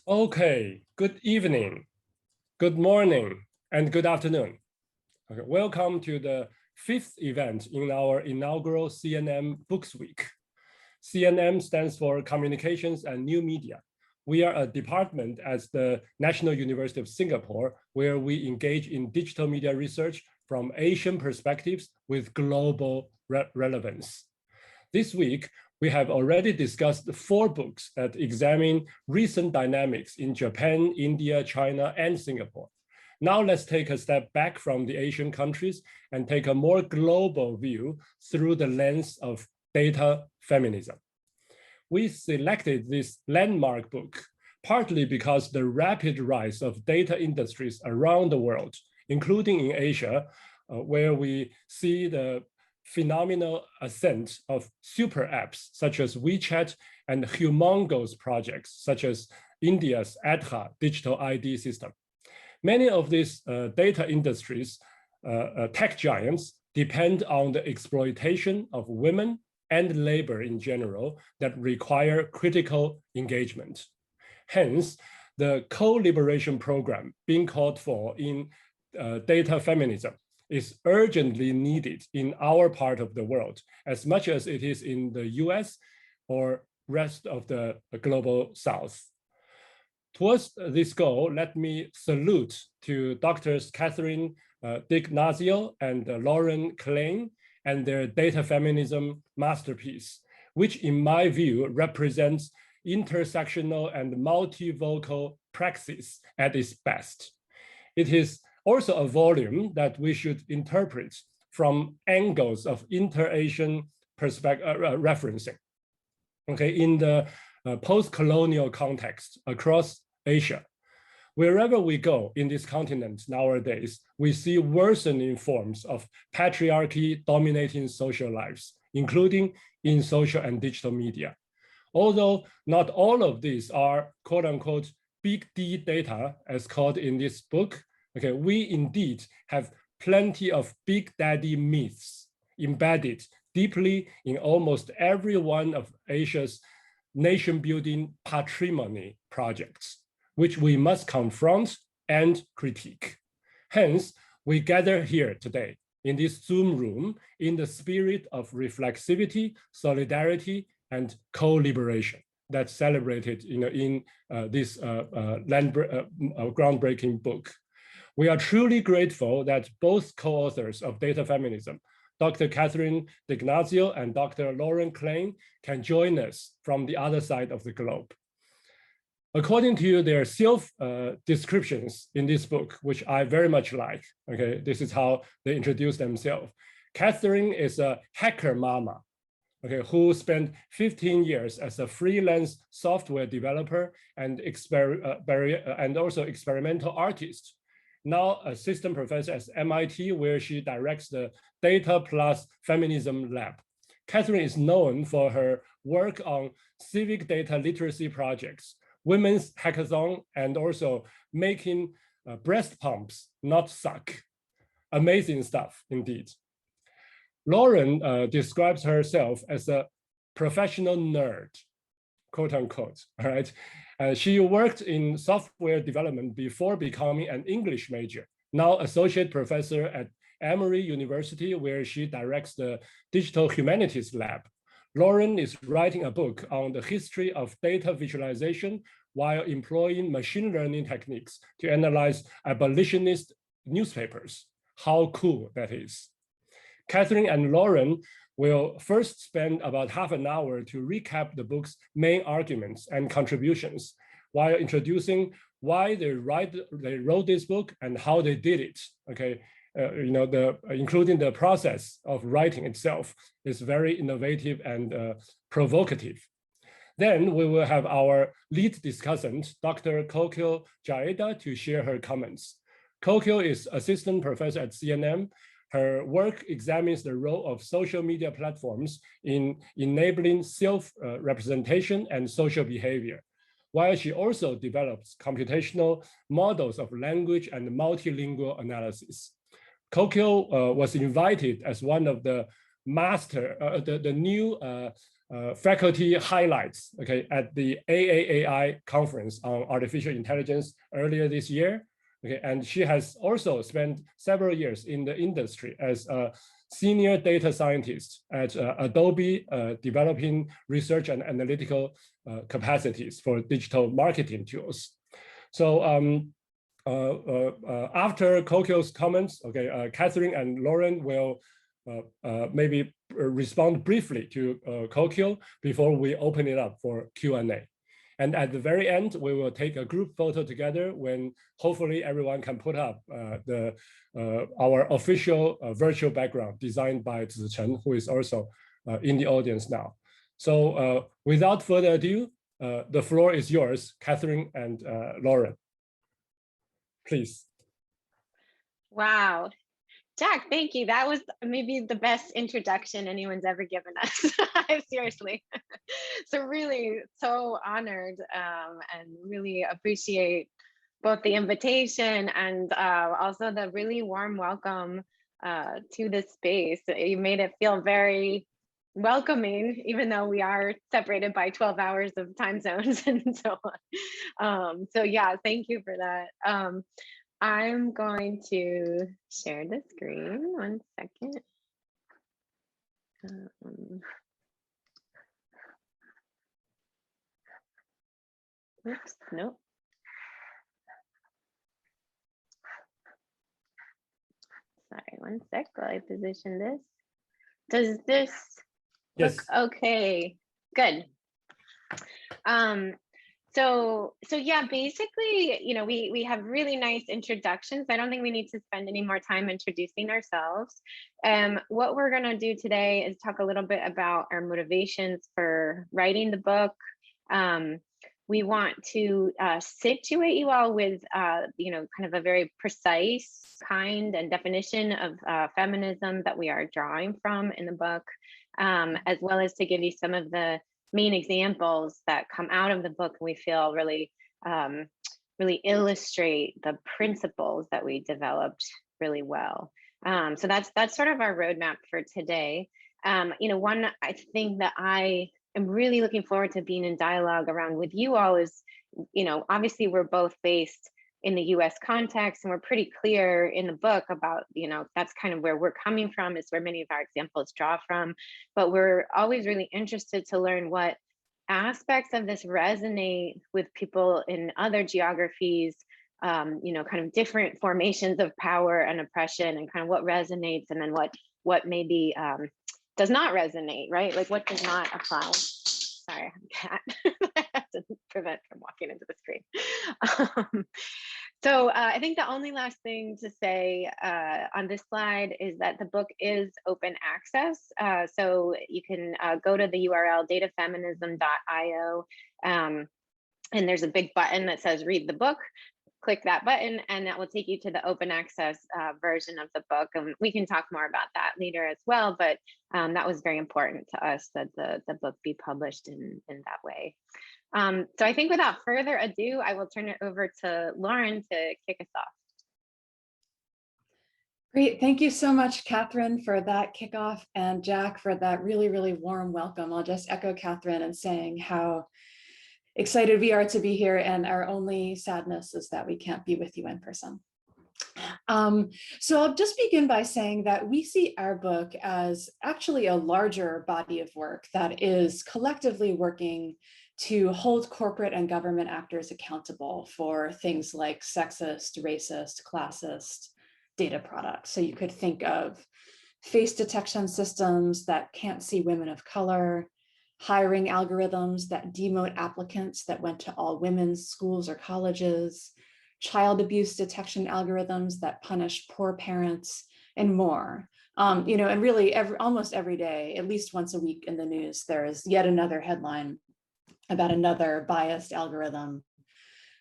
Okay, good evening, good morning, and good afternoon. Okay, welcome to the fifth event in our inaugural CNM Books Week. CNM stands for Communications and New Media. We are a department at the National University of Singapore, where we engage in digital media research from Asian perspectives with global relevance. This week, we have already discussed 4 books that examine recent dynamics in Japan, India, China, and Singapore. Now let's take a step back from the Asian countries and take a more global view through the lens of data feminism. We selected this landmark book partly because the rapid rise of data industries around the world, including in Asia, where we see the phenomenal ascent of super apps such as WeChat and humongous projects such as India's Jaidka digital ID system. Many of these data industries, tech giants, depend on the exploitation of women and labor in general that require critical engagement. Hence, the co-liberation program being called for in data feminism is urgently needed in our part of the world, as much as it is in the US or rest of the global South. Towards this goal, let me salute to Drs. Catherine D'Ignazio and Lauren Klein and their data feminism masterpiece, which in my view represents intersectional and multivocal praxis at its best. It is also a volume that we should interpret from angles of inter-Asian referencing. Okay, in the post-colonial context across Asia, wherever we go in this continent nowadays, we see worsening forms of patriarchy dominating social lives, including in social and digital media. Although not all of these are quote unquote big D data as called in this book, okay, we indeed have plenty of big daddy myths embedded deeply in almost every one of Asia's nation-building patrimony projects, which we must confront and critique. Hence, we gather here today in this Zoom room in the spirit of reflexivity, solidarity, and co-liberation that's celebrated in this groundbreaking book. We are truly grateful that both co-authors of Data Feminism, Dr. Catherine D'Ignazio and Dr. Lauren Klein, can join us from the other side of the globe. According to their self-descriptions in this book, which I very much like, okay, this is how they introduce themselves. Catherine is a hacker mama, okay, who spent 15 years as a freelance software developer and also experimental artist. Now assistant professor at MIT, where she directs the Data Plus Feminism Lab. Catherine is known for her work on civic data literacy projects, women's hackathon, and also making breast pumps not suck. Amazing stuff, indeed. Lauren describes herself as a professional nerd, quote unquote, all right? She worked in software development before becoming an English major, now associate professor at Emory University, where she directs the Digital Humanities Lab. Lauren is writing a book on the history of data visualization while employing machine learning techniques to analyze abolitionist newspapers. How cool that is. Catherine and Lauren will first spend about half an hour to recap the book's main arguments and contributions while introducing why they wrote this book and how they did it. Okay, including the process of writing itself is very innovative and provocative. Then we will have our lead discussant, Dr. Kokil Jaidka, to share her comments. Kokil is assistant professor at CNM. Her work examines the role of social media platforms in enabling self-representation and social behavior, while she also develops computational models of language and multilingual analysis. Kokil was invited as one of the new faculty highlights, okay, at the AAAI conference on artificial intelligence earlier this year. Okay, and she has also spent several years in the industry as a senior data scientist at Adobe, developing research and analytical capacities for digital marketing tools. So after Kokil's comments, okay, Catherine and Lauren will maybe respond briefly to Kokil before we open it up for Q&A. And at the very end, we will take a group photo together when hopefully everyone can put up our official virtual background designed by Zichen, who is also in the audience now. So without further ado, the floor is yours, Catherine and Lauren. Please. Wow. Jack, thank you. That was maybe the best introduction anyone's ever given us. Seriously. So really so honored and really appreciate both the invitation and also the really warm welcome to this space. You made it feel very welcoming, even though we are separated by 12 hours of time zones and so on. So yeah, thank you for that. I'm going to share the screen, 1 second. Oops, nope. Sorry, 1 sec while I position this. Does this look okay? Good. So yeah, basically, you know, we have really nice introductions. I don't think we need to spend any more time introducing ourselves. What we're gonna do today is talk a little bit about our motivations for writing the book. We want to situate you all with, you know, kind of a very precise kind and definition of feminism that we are drawing from in the book, as well as to give you some of the main examples that come out of the book we feel really really illustrate the principles that we developed really well. So that's sort of our roadmap for today. You know, one I think that I am really looking forward to being in dialogue around with you all is, you know, obviously we're both based in the US context, and we're pretty clear in the book about, you know, that's kind of where we're coming from, is where many of our examples draw from. But we're always really interested to learn what aspects of this resonate with people in other geographies, you know, kind of different formations of power and oppression, and kind of what resonates, and then what maybe does not resonate, right? Like what does not apply. Sorry, I'm a cat. I have to prevent from walking into the screen. So I think the only last thing to say on this slide is that the book is open access. So you can go to the URL datafeminism.io, and there's a big button that says read the book. Click that button and that will take you to the open access version of the book. And we can talk more about that later as well, but that was very important to us that the book be published in that way. So I think without further ado, I will turn it over to Lauren to kick us off. Great, thank you so much, Catherine, for that kickoff, and Jack for that really, really warm welcome. I'll just echo Catherine in saying how excited we are to be here, and our only sadness is that we can't be with you in person. So I'll just begin by saying that we see our book as actually a larger body of work that is collectively working to hold corporate and government actors accountable for things like sexist, racist, classist data products. So you could think of face detection systems that can't see women of color, hiring algorithms that demote applicants that went to all women's schools or colleges, child abuse detection algorithms that punish poor parents, and more. You know, and really almost every day, at least once a week in the news, there is yet another headline about another biased algorithm,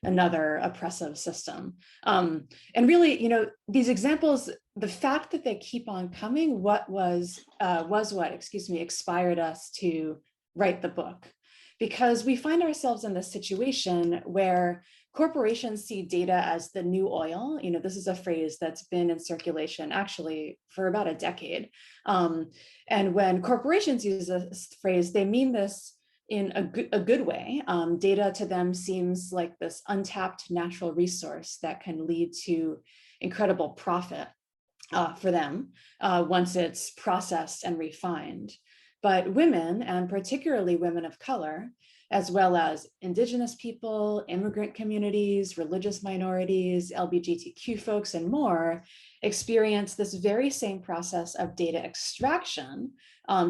another oppressive system. And really, you know, these examples, the fact that they keep on coming, what inspired us to write the book, because we find ourselves in this situation where corporations see data as the new oil. You know, this is a phrase that's been in circulation actually for about a decade. And when corporations use this phrase, they mean this in a good way. Data to them seems like this untapped natural resource that can lead to incredible profit for them once it's processed and refined. But women, and particularly women of color, as well as Indigenous people, immigrant communities, religious minorities, LGBTQ folks, and more, experience this very same process of data extraction.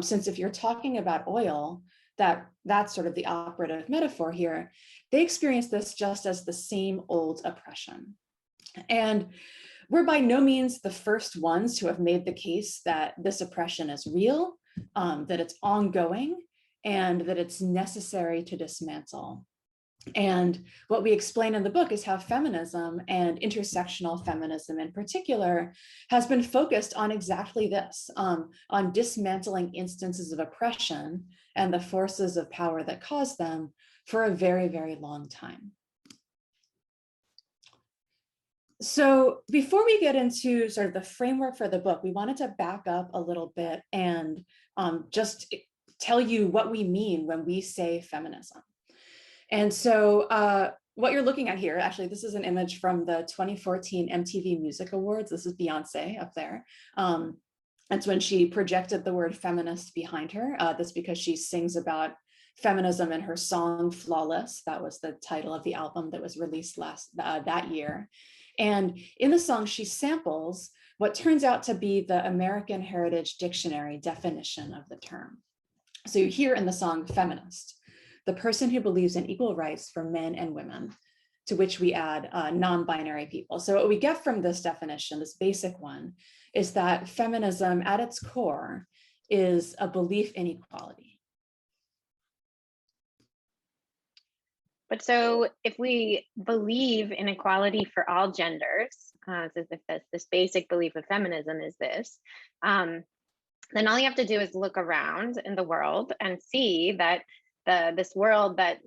Since if you're talking about oil, that's sort of the operative metaphor here, they experience this just as the same old oppression. And we're by no means the first ones to have made the case that this oppression is real, that it's ongoing, and that it's necessary to dismantle. And what we explain in the book is how feminism, and intersectional feminism in particular, has been focused on exactly this, on dismantling instances of oppression and the forces of power that cause them for a very, very long time. So before we get into sort of the framework for the book, we wanted to back up a little bit and just tell you what we mean when we say feminism. And so what you're looking at here, actually, this is an image from the 2014 MTV Music Awards. This is Beyonce up there. That's when she projected the word feminist behind her. That's because she sings about feminism in her song Flawless. That was the title of the album that was released that year. And in the song, she samples what turns out to be the American Heritage Dictionary definition of the term. So you hear in the song feminist, the person who believes in equal rights for men and women, to which we add non-binary people. So what we get from this definition, this basic one, is that feminism at its core is a belief in equality. But so if we believe in equality for all genders, so if this basic belief of feminism is this, then all you have to do is look around in the world and see that the world that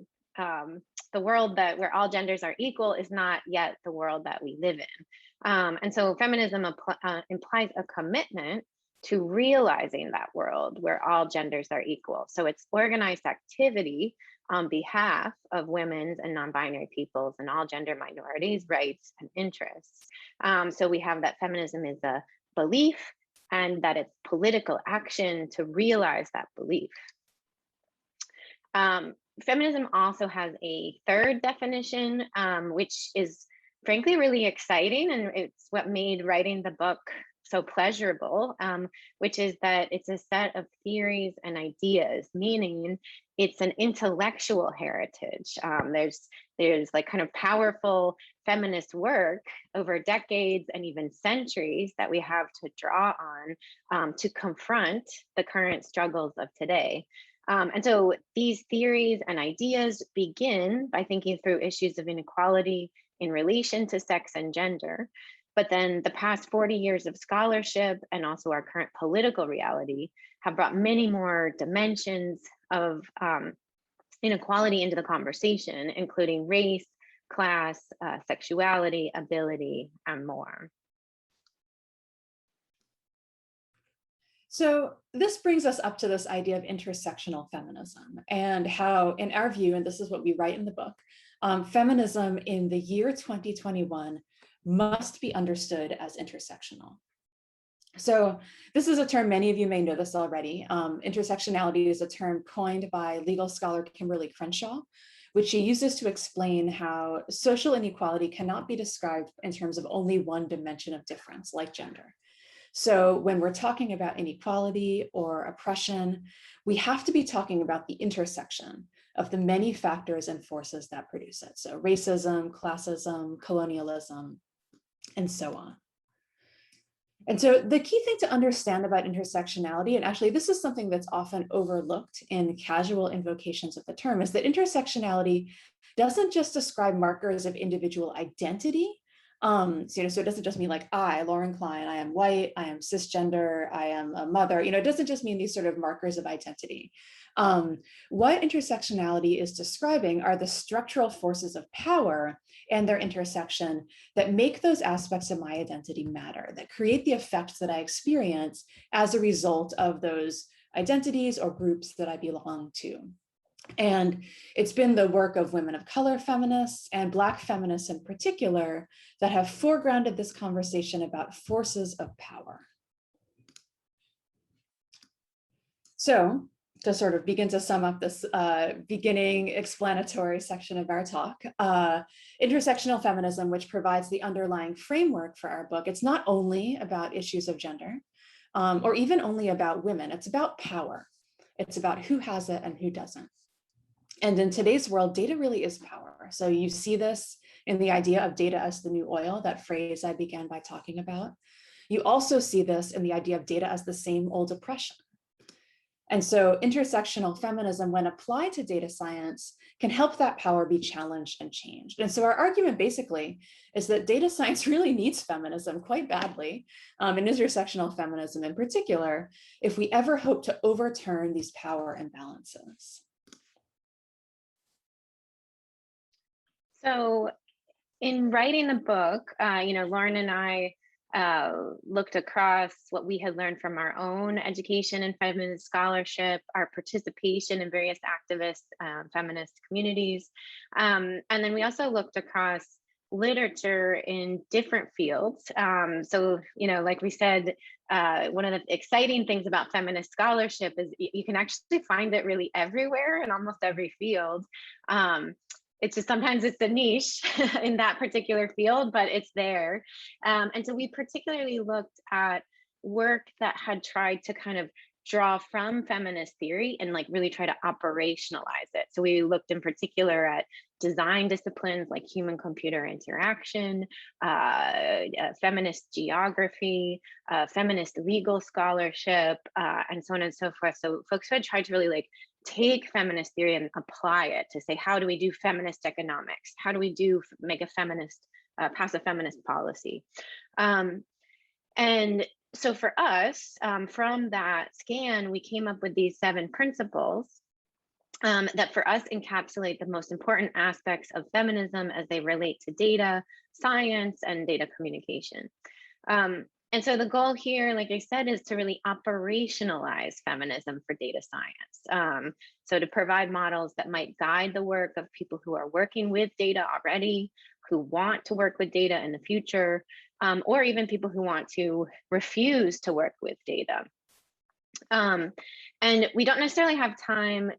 where all genders are equal is not yet the world that we live in. And so feminism implies a commitment to realizing that world where all genders are equal. So it's organized activity on behalf of women's and non-binary peoples and all gender minorities' rights and interests. So we have that feminism is a belief and that it's political action to realize that belief. Feminism also has a third definition, which is frankly really exciting, and it's what made writing the book so pleasurable, which is that it's a set of theories and ideas, meaning it's an intellectual heritage. There's like kind of powerful feminist work over decades and even centuries that we have to draw on to confront the current struggles of today. And so these theories and ideas begin by thinking through issues of inequality in relation to sex and gender. But then the past 40 years of scholarship and also our current political reality have brought many more dimensions of inequality into the conversation, including race, class, sexuality, ability, and more. So this brings us up to this idea of intersectional feminism and how, in our view, and this is what we write in the book, feminism in the year 2021 must be understood as intersectional. So this is a term, many of you may know this already. Intersectionality is a term coined by legal scholar Kimberly Crenshaw, which she uses to explain how social inequality cannot be described in terms of only one dimension of difference, like gender. So when we're talking about inequality or oppression, we have to be talking about the intersection of the many factors and forces that produce it. So racism, classism, colonialism, and so on. And so the key thing to understand about intersectionality, and actually this is something that's often overlooked in casual invocations of the term, is that intersectionality doesn't just describe markers of individual identity, So it doesn't just mean like I, Lauren Klein, I am white, I am cisgender, I am a mother. It doesn't just mean these sort of markers of identity. What intersectionality is describing are the structural forces of power and their intersection that make those aspects of my identity matter, that create the effects that I experience as a result of those identities or groups that I belong to. And it's been the work of women of color feminists and Black feminists in particular that have foregrounded this conversation about forces of power. So to sort of begin to sum up this beginning explanatory section of our talk, intersectional feminism, which provides the underlying framework for our book, it's not only about issues of gender or even only about women, it's about power. It's about who has it and who doesn't. And in today's world, data really is power. So you see this in the idea of data as the new oil, that phrase I began by talking about. You also see this in the idea of data as the same old oppression. And so intersectional feminism, when applied to data science, can help that power be challenged and changed. And so our argument basically is that data science really needs feminism quite badly, and intersectional feminism in particular, if we ever hope to overturn these power imbalances. So in writing the book, Lauren and I looked across what we had learned from our own education and feminist scholarship, our participation in various activist feminist communities. And then we also looked across literature in different fields. So, like we said, one of the exciting things about feminist scholarship is you can actually find it really everywhere in almost every field. It's just sometimes it's a niche in that particular field, but it's there. And so we particularly looked at work that had tried to kind of draw from feminist theory and like really try to operationalize it. So we looked in particular at design disciplines like human computer interaction, feminist geography, feminist legal scholarship, and so on and so forth. So folks had tried to really like take feminist theory and apply it to say, how do we do feminist economics? How do we make a feminist, pass a feminist policy? And so for us, from that scan, we came up with these 7 principles that for us encapsulate the most important aspects of feminism as they relate to data science and data communication. And so the goal here, like I said, is to really operationalize feminism for data science. So to provide models that might guide the work of people who are working with data already, who want to work with data in the future, or even people who want to refuse to work with data. And we don't necessarily have time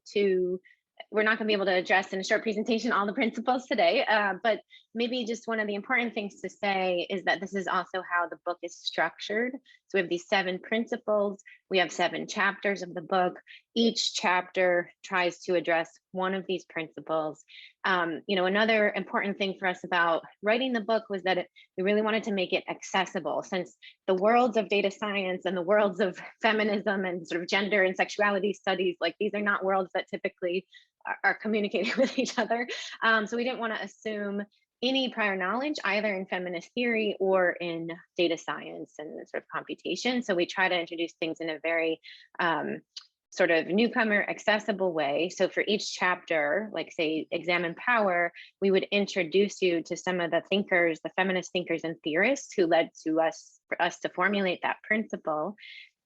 we're not going to be able to address in a short presentation all the principles today, but maybe just one of the important things to say is that this is also how the book is structured. So we have these 7 principles. We have 7 chapters of the book. Each chapter tries to address one of these principles. Another important thing for us about writing the book was that we really wanted to make it accessible, since the worlds of data science and the worlds of feminism and sort of gender and sexuality studies, like these are not worlds that typically are communicating with each other. So we didn't want to assume any prior knowledge either in feminist theory or in data science and sort of computation. So we try to introduce things in a very sort of newcomer accessible way. So for each chapter, like say Examine Power, we would introduce you to some of the thinkers, the feminist thinkers and theorists who led to for us to formulate that principle.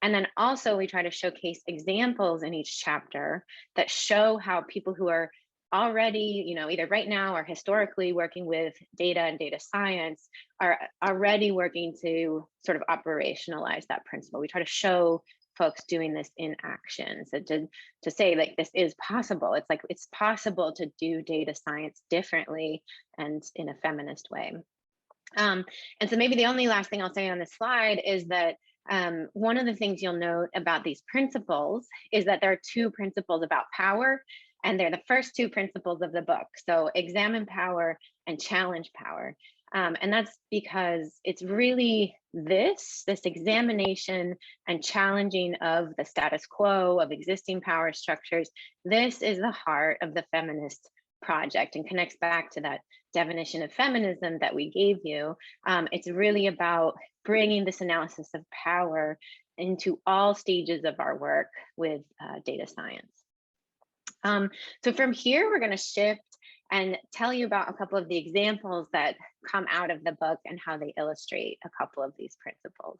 And then also we try to showcase examples in each chapter that show how people who are already, either right now or historically working with data and data science are already working to sort of operationalize that principle. We try to show folks doing this in action. So to say like this is possible, it's like it's possible to do data science differently and in a feminist way. And so maybe the only last thing I'll say on this slide is that one of the things you'll note about these principles is that there are 2 principles about power, and they're the first 2 principles of the book. So examine power and challenge power. And that's because it's really this examination and challenging of the status quo of existing power structures. This is the heart of the feminist project and connects back to that definition of feminism that we gave you, it's really about bringing this analysis of power into all stages of our work with data science. So from here, we're going to shift and tell you about a couple of the examples that come out of the book and how they illustrate a couple of these principles.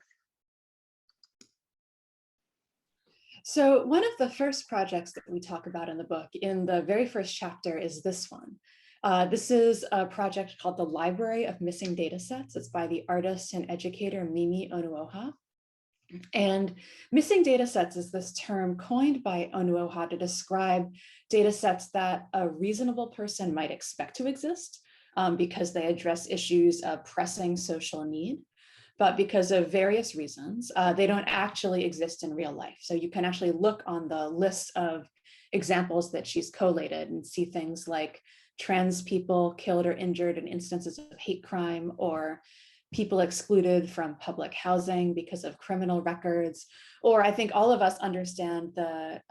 So one of the first projects that we talk about in the book, in the very first chapter, is this one. This is a project called the Library of Missing Datasets. It's by the artist and educator Mimi Onuoha. And missing datasets is this term coined by Onuoha to describe datasets that a reasonable person might expect to exist because they address issues of pressing social need. But because of various reasons, they don't actually exist in real life. So you can actually look on the list of examples that she's collated and see things like trans people killed or injured in instances of hate crime, or people excluded from public housing because of criminal records. Or I think all of us understand the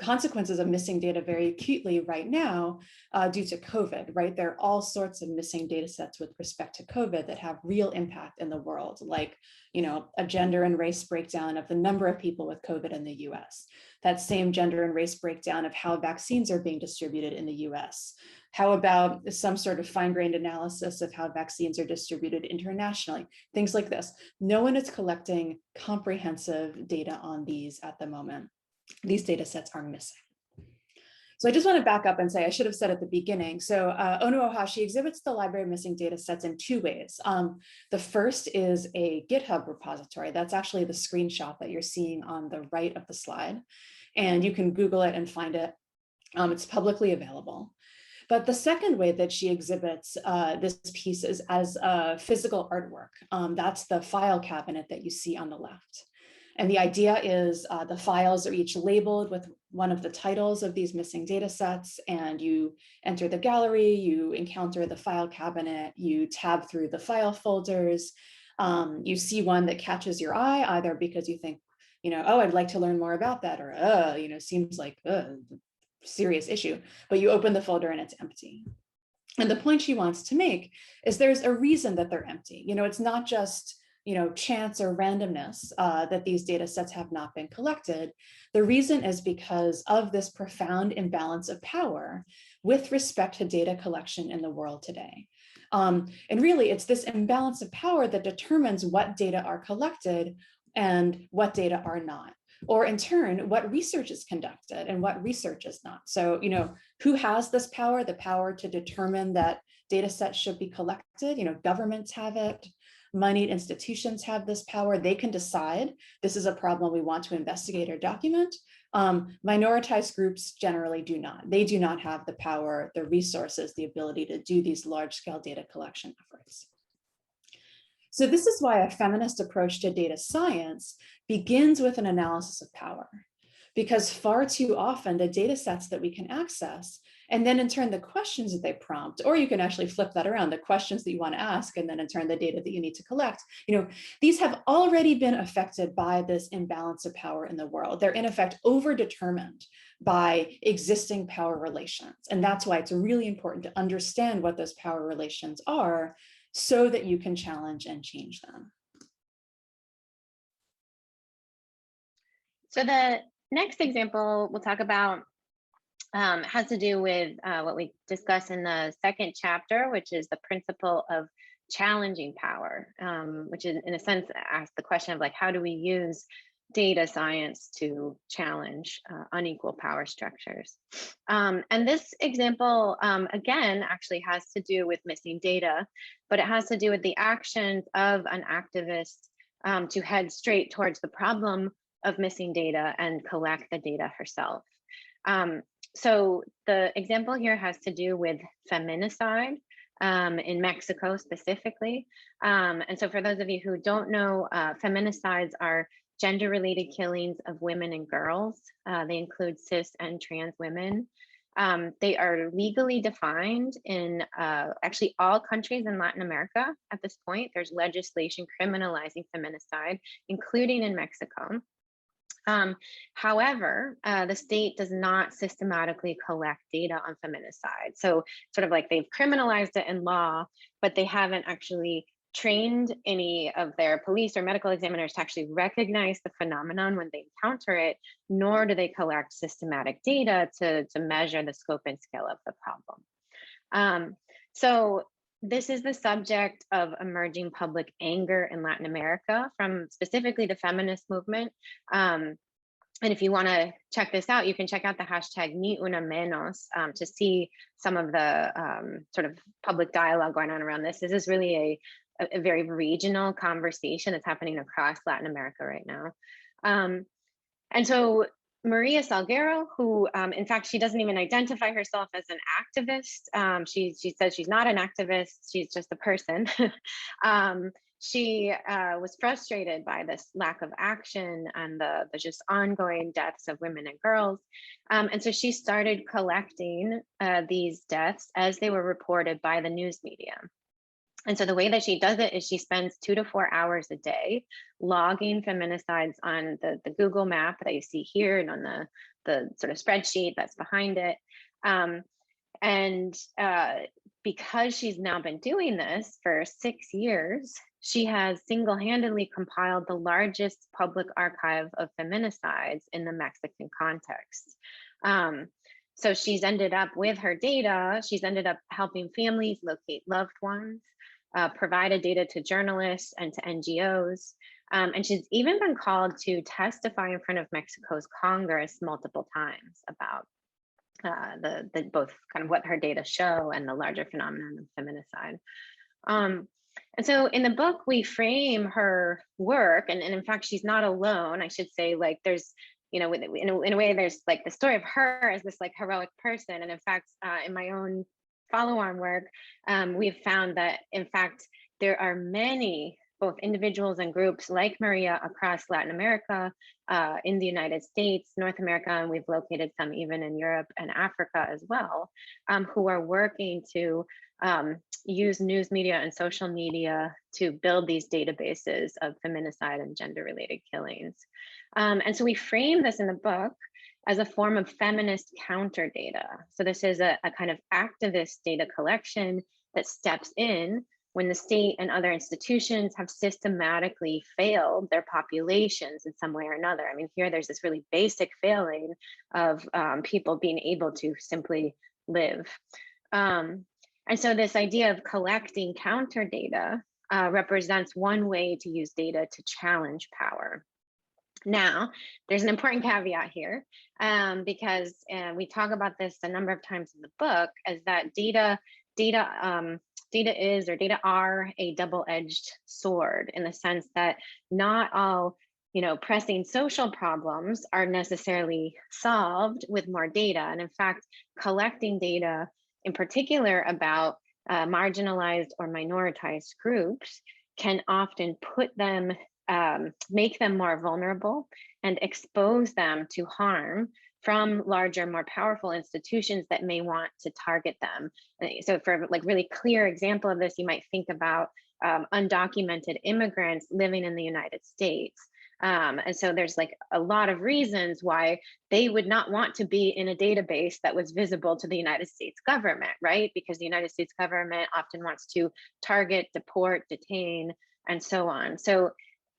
consequences of missing data very acutely right now due to COVID, right? There are all sorts of missing data sets with respect to COVID that have real impact in the world, like, a gender and race breakdown of the number of people with COVID in the US. That same gender and race breakdown of how vaccines are being distributed in the US. How about some sort of fine-grained analysis of how vaccines are distributed internationally? Things like this. No one is collecting comprehensive data on these at the moment. These data sets are missing. So I just want to back up and say, I should have said at the beginning. So Onuoha, she exhibits the library of missing data sets in two ways. The first is a GitHub repository. That's actually the screenshot that you're seeing on the right of the slide. And you can Google it and find it. It's publicly available. But the second way that she exhibits this piece is as a physical artwork. That's the file cabinet that you see on the left. And the idea is the files are each labeled with one of the titles of these missing data sets, and you enter the gallery, you encounter the file cabinet, you tab through the file folders, you see one that catches your eye, either because you think, oh, I'd like to learn more about that, or, seems like a serious issue, but you open the folder and it's empty. And the point she wants to make is there's a reason that they're empty. It's not just chance or randomness that these data sets have not been collected. The reason is because of this profound imbalance of power with respect to data collection in the world today. And really, it's this imbalance of power that determines what data are collected and what data are not. Or in turn, what research is conducted and what research is not. So, who has this power, the power to determine that data sets should be collected? Governments have it. Moneyed institutions have this power. They can decide this is a problem we want to investigate or document. Minoritized groups generally do not. They do not have the power, the resources, the ability to do these large-scale data collection efforts. So this is why a feminist approach to data science begins with an analysis of power, because far too often the data sets that we can access, and then in turn the questions that they prompt, or you can actually flip that around, the questions that you want to ask, and then in turn the data that you need to collect, these have already been affected by this imbalance of power in the world. They're in effect overdetermined by existing power relations. And that's why it's really important to understand what those power relations are so that you can challenge and change them. So the next example we'll talk about has to do with what we discuss in the second chapter, which is the principle of challenging power, which is, in a sense, asks the question of how do we use data science to challenge unequal power structures. And this example, again, actually has to do with missing data, but it has to do with the actions of an activist to head straight towards the problem of missing data and collect the data herself. So the example here has to do with feminicide in Mexico specifically. And so for those of you who don't know, feminicides are gender-related killings of women and girls. They include cis and trans women. They are legally defined in actually all countries in Latin America at this point. There's legislation criminalizing feminicide, including in Mexico. However, the state does not systematically collect data on feminicide. So sort of like they've criminalized it in law, but they haven't actually trained any of their police or medical examiners to actually recognize the phenomenon when they encounter it, nor do they collect systematic data to measure the scope and scale of the problem. So this is the subject of emerging public anger in Latin America from specifically the feminist movement. And if you want to check this out, you can check out the hashtag Ni Una Menos to see some of the sort of public dialogue going on around this. This is really a very regional conversation that's happening across Latin America right now. And so Maria Salguero, who in fact, she doesn't even identify herself as an activist. She says she's not an activist, she's just a person. She was frustrated by this lack of action and the just ongoing deaths of women and girls. And so she started collecting these deaths as they were reported by the news media. And so the way that she does it is she spends 2 to 4 hours a day logging feminicides on the Google map that you see here and on the sort of spreadsheet that's behind it. Because she's now been doing this for 6 years, she has single-handedly compiled the largest public archive of feminicides in the Mexican context. So she's ended up with her data, she's ended up helping families locate loved ones, provided data to journalists and to NGOs. And she's even been called to testify in front of Mexico's Congress multiple times about the both kind of what her data show and the larger phenomenon of feminicide. And so in the book, we frame her work, and in fact, she's not alone. I should say, like, there's, you know, in a way, there's like the story of her as this like heroic person. And in fact, in my own follow-on work, we've found that, in fact, there are many, both individuals and groups like Maria across Latin America, in the United States, North America, and we've located some even in Europe and Africa as well, who are working to use news media and social media to build these databases of feminicide and gender-related killings. And so we frame this in the book as a form of feminist counter data. So this is a kind of activist data collection that steps in when the state and other institutions have systematically failed their populations in some way or another. I mean, here there's this really basic failing of people being able to simply live. And so this idea of collecting counter data represents one way to use data to challenge power. Now, there's an important caveat here, because we talk about this a number of times in the book, as that data are a double-edged sword, in the sense that not all, pressing social problems are necessarily solved with more data. And in fact, collecting data in particular about marginalized or minoritized groups can often put them, make them more vulnerable and expose them to harm from larger, more powerful institutions that may want to target them. So for like really clear example of this, you might think about undocumented immigrants living in the United States. And so there's like a lot of reasons why they would not want to be in a database that was visible to the United States government, right? Because the United States government often wants to target, deport, detain, and so on. So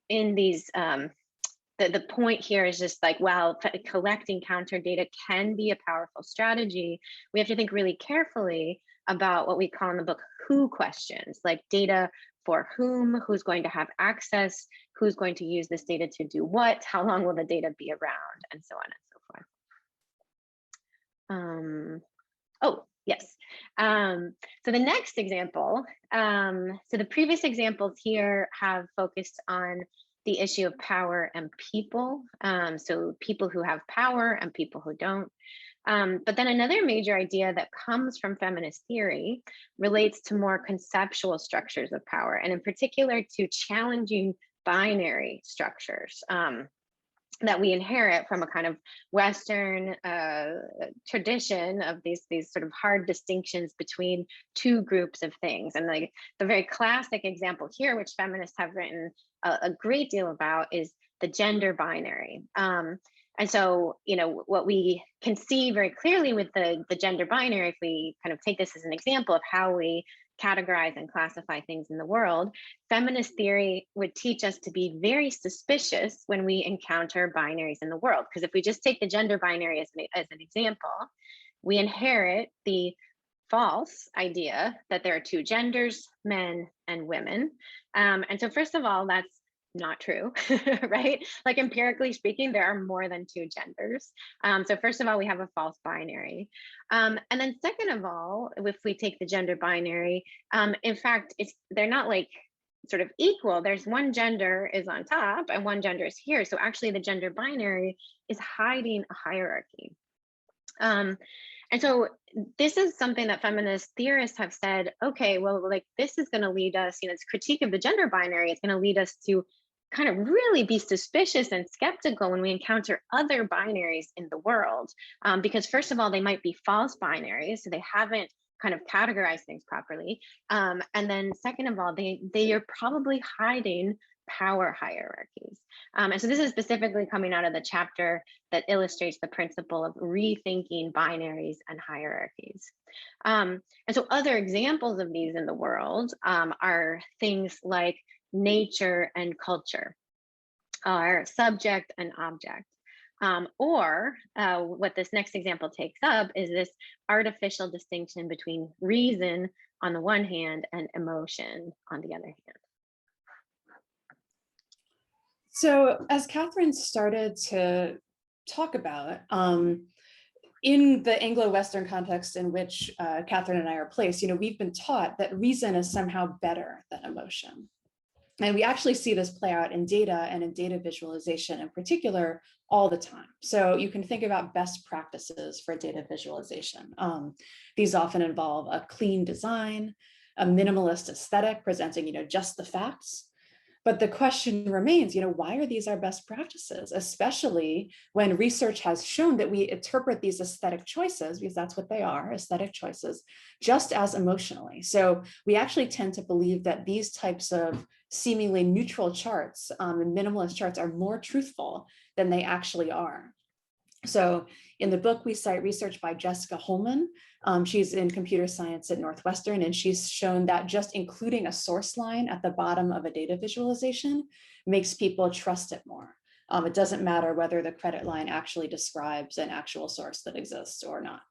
in these, the point here is just like, while collecting counter data can be a powerful strategy, we have to think really carefully about what we call in the book who questions, like data for whom, who's going to have access, who's going to use this data to do what, how long will the data be around, and so on and so forth. Oh, yes. So the next example, so the previous examples here have focused on the issue of power and people. So people who have power and people who don't. But then another major idea that comes from feminist theory relates to more conceptual structures of power, and in particular to challenging binary structures that we inherit from a kind of Western tradition of these sort of hard distinctions between two groups of things. And like the very classic example here, which feminists have written a great deal about, is the gender binary. And so, you know, what we can see very clearly with the gender binary, if we kind of take this as an example of how we categorize and classify things in the world, feminist theory would teach us to be very suspicious when we encounter binaries in the world. Because if we just take the gender binary as an example, we inherit the false idea that there are two genders, men and women. And so first of all, that's not true, right? Like empirically speaking, there are more than two genders. So first of all, we have a false binary. And then second of all, if we take the gender binary, in fact, they're not like sort of equal. There's one gender is on top and one gender is here. So actually the gender binary is hiding a hierarchy. And so this is something that feminist theorists have said, okay, well, like this is going to lead us, you know, this critique of the gender binary is going to lead us to kind of really be suspicious and skeptical when we encounter other binaries in the world. Because first of all, they might be false binaries, so they haven't kind of categorized things properly. And then second of all, they are probably hiding power hierarchies. And so this is specifically coming out of the chapter that illustrates the principle of rethinking binaries and hierarchies. And so other examples of these in the world are things like nature and culture, are subject and object. Or what this next example takes up is this artificial distinction between reason on the one hand and emotion on the other hand. So as Catherine started to talk about, in the Anglo-Western context in which Catherine and I are placed, you know, we've been taught that reason is somehow better than emotion. And we actually see this play out in data and in data visualization in particular all the time. So you can think about best practices for data visualization. These often involve a clean design, a minimalist aesthetic presenting, you know, just the facts. But the question remains, you know, why are these our best practices, especially when research has shown that we interpret these aesthetic choices, because that's what they are, aesthetic choices, just as emotionally. So we actually tend to believe that these types of seemingly neutral charts and minimalist charts are more truthful than they actually are. So in the book, we cite research by Jessica Holman. She's in computer science at Northwestern, and she's shown that just including a source line at the bottom of a data visualization makes people trust it more. It doesn't matter whether the credit line actually describes an actual source that exists or not.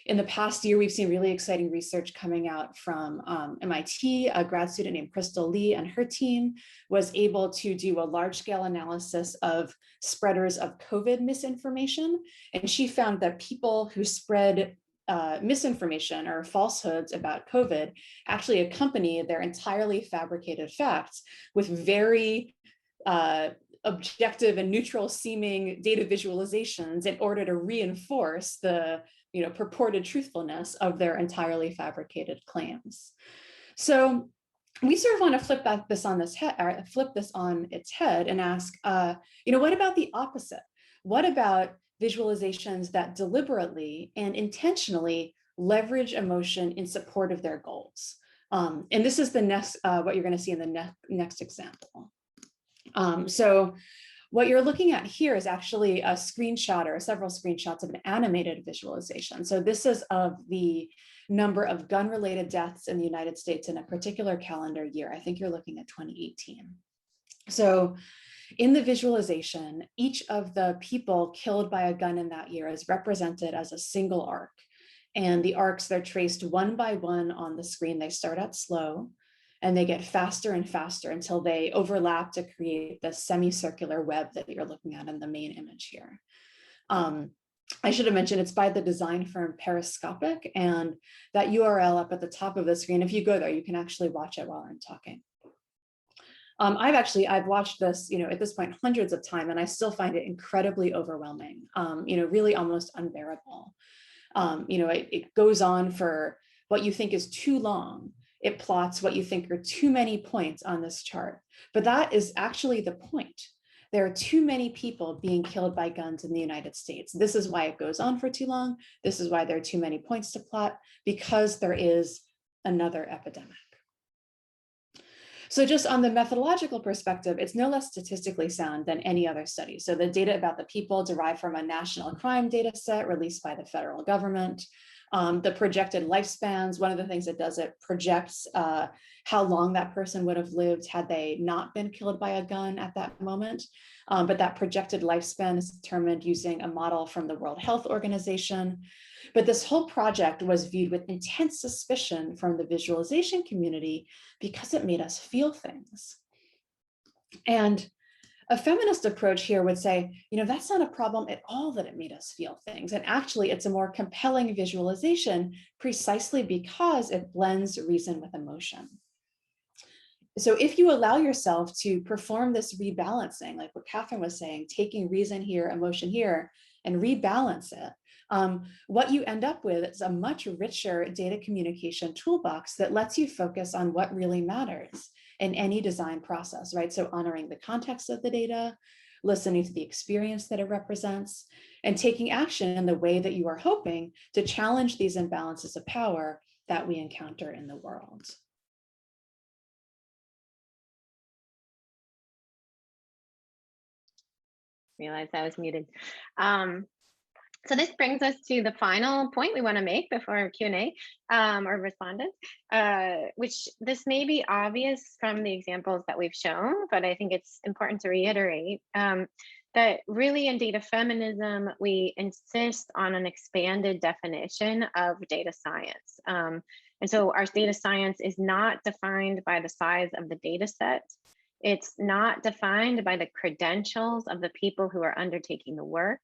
In the past year, we've seen really exciting research coming out from MIT. A grad student named Crystal Lee and her team was able to do a large-scale analysis of spreaders of COVID misinformation. And she found that people who spread misinformation or falsehoods about COVID actually accompany their entirely fabricated facts with very objective and neutral seeming data visualizations in order to reinforce the purported truthfulness of their entirely fabricated claims. So we sort of want to flip this on its head and ask, what about the opposite? What about visualizations that deliberately and intentionally leverage emotion in support of their goals? And this is the next, what you're going to see in the next example. So what you're looking at here is actually a screenshot or several screenshots of an animated visualization. So this is of the number of gun-related deaths in the United States in a particular calendar year. I think you're looking at 2018. So in the visualization, each of the people killed by a gun in that year is represented as a single arc. And the arcs, they're traced one by one on the screen. They start out slow, and they get faster and faster until they overlap to create the semicircular web that you're looking at in the main image here. I should have mentioned it's by the design firm Periscopic, and that URL up at the top of the screen, if you go there, you can actually watch it while I'm talking. I've watched this, at this point hundreds of times, and I still find it incredibly overwhelming, really almost unbearable. It goes on for what you think is too long. It plots what you think are too many points on this chart, but that is actually the point. There are too many people being killed by guns in the United States. This is why it goes on for too long. This is why there are too many points to plot, because there is another epidemic. So just on the methodological perspective, it's no less statistically sound than any other study. So the data about the people derived from a national crime data set released by the federal government. The projected lifespans, one of the things it does, it projects how long that person would have lived had they not been killed by a gun at that moment. But that projected lifespan is determined using a model from the World Health Organization. But this whole project was viewed with intense suspicion from the visualization community because it made us feel things. And a feminist approach here would say, that's not a problem at all that it made us feel things. And actually, it's a more compelling visualization precisely because it blends reason with emotion. So if you allow yourself to perform this rebalancing, like what Catherine was saying, taking reason here, emotion here, and rebalance it, what you end up with is a much richer data communication toolbox that lets you focus on what really matters in any design process, right? So honoring the context of the data, listening to the experience that it represents, and taking action in the way that you are hoping to challenge these imbalances of power that we encounter in the world. Realized I was muted. So this brings us to the final point we want to make before Q&A or respondents, which this may be obvious from the examples that we've shown, but I think it's important to reiterate that really in data feminism, we insist on an expanded definition of data science. And so our data science is not defined by the size of the data set. It's not defined by the credentials of the people who are undertaking the work.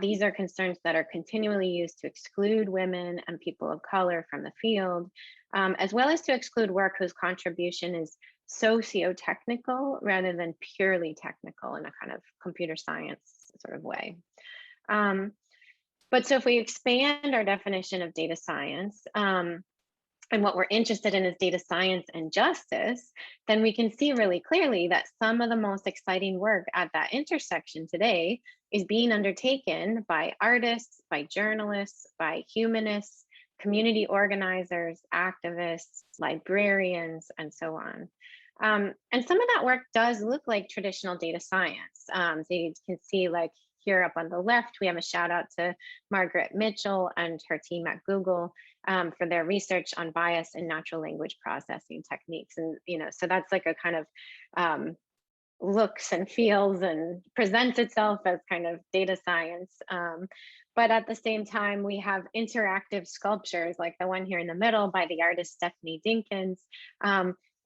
These are concerns that are continually used to exclude women and people of color from the field, as well as to exclude work whose contribution is socio-technical rather than purely technical in a kind of computer science sort of way. But so if we expand our definition of data science, and what we're interested in is data science and justice, then we can see really clearly that some of the most exciting work at that intersection today is being undertaken by artists, by journalists, by humanists, community organizers, activists, librarians, and so on. And some of that work does look like traditional data science. So you can see like here up on the left, we have a shout out to Margaret Mitchell and her team at Google for their research on bias in natural language processing techniques. And, so that's like a kind of looks and feels and presents itself as kind of data science. But at the same time, we have interactive sculptures like the one here in the middle by the artist Stephanie Dinkins.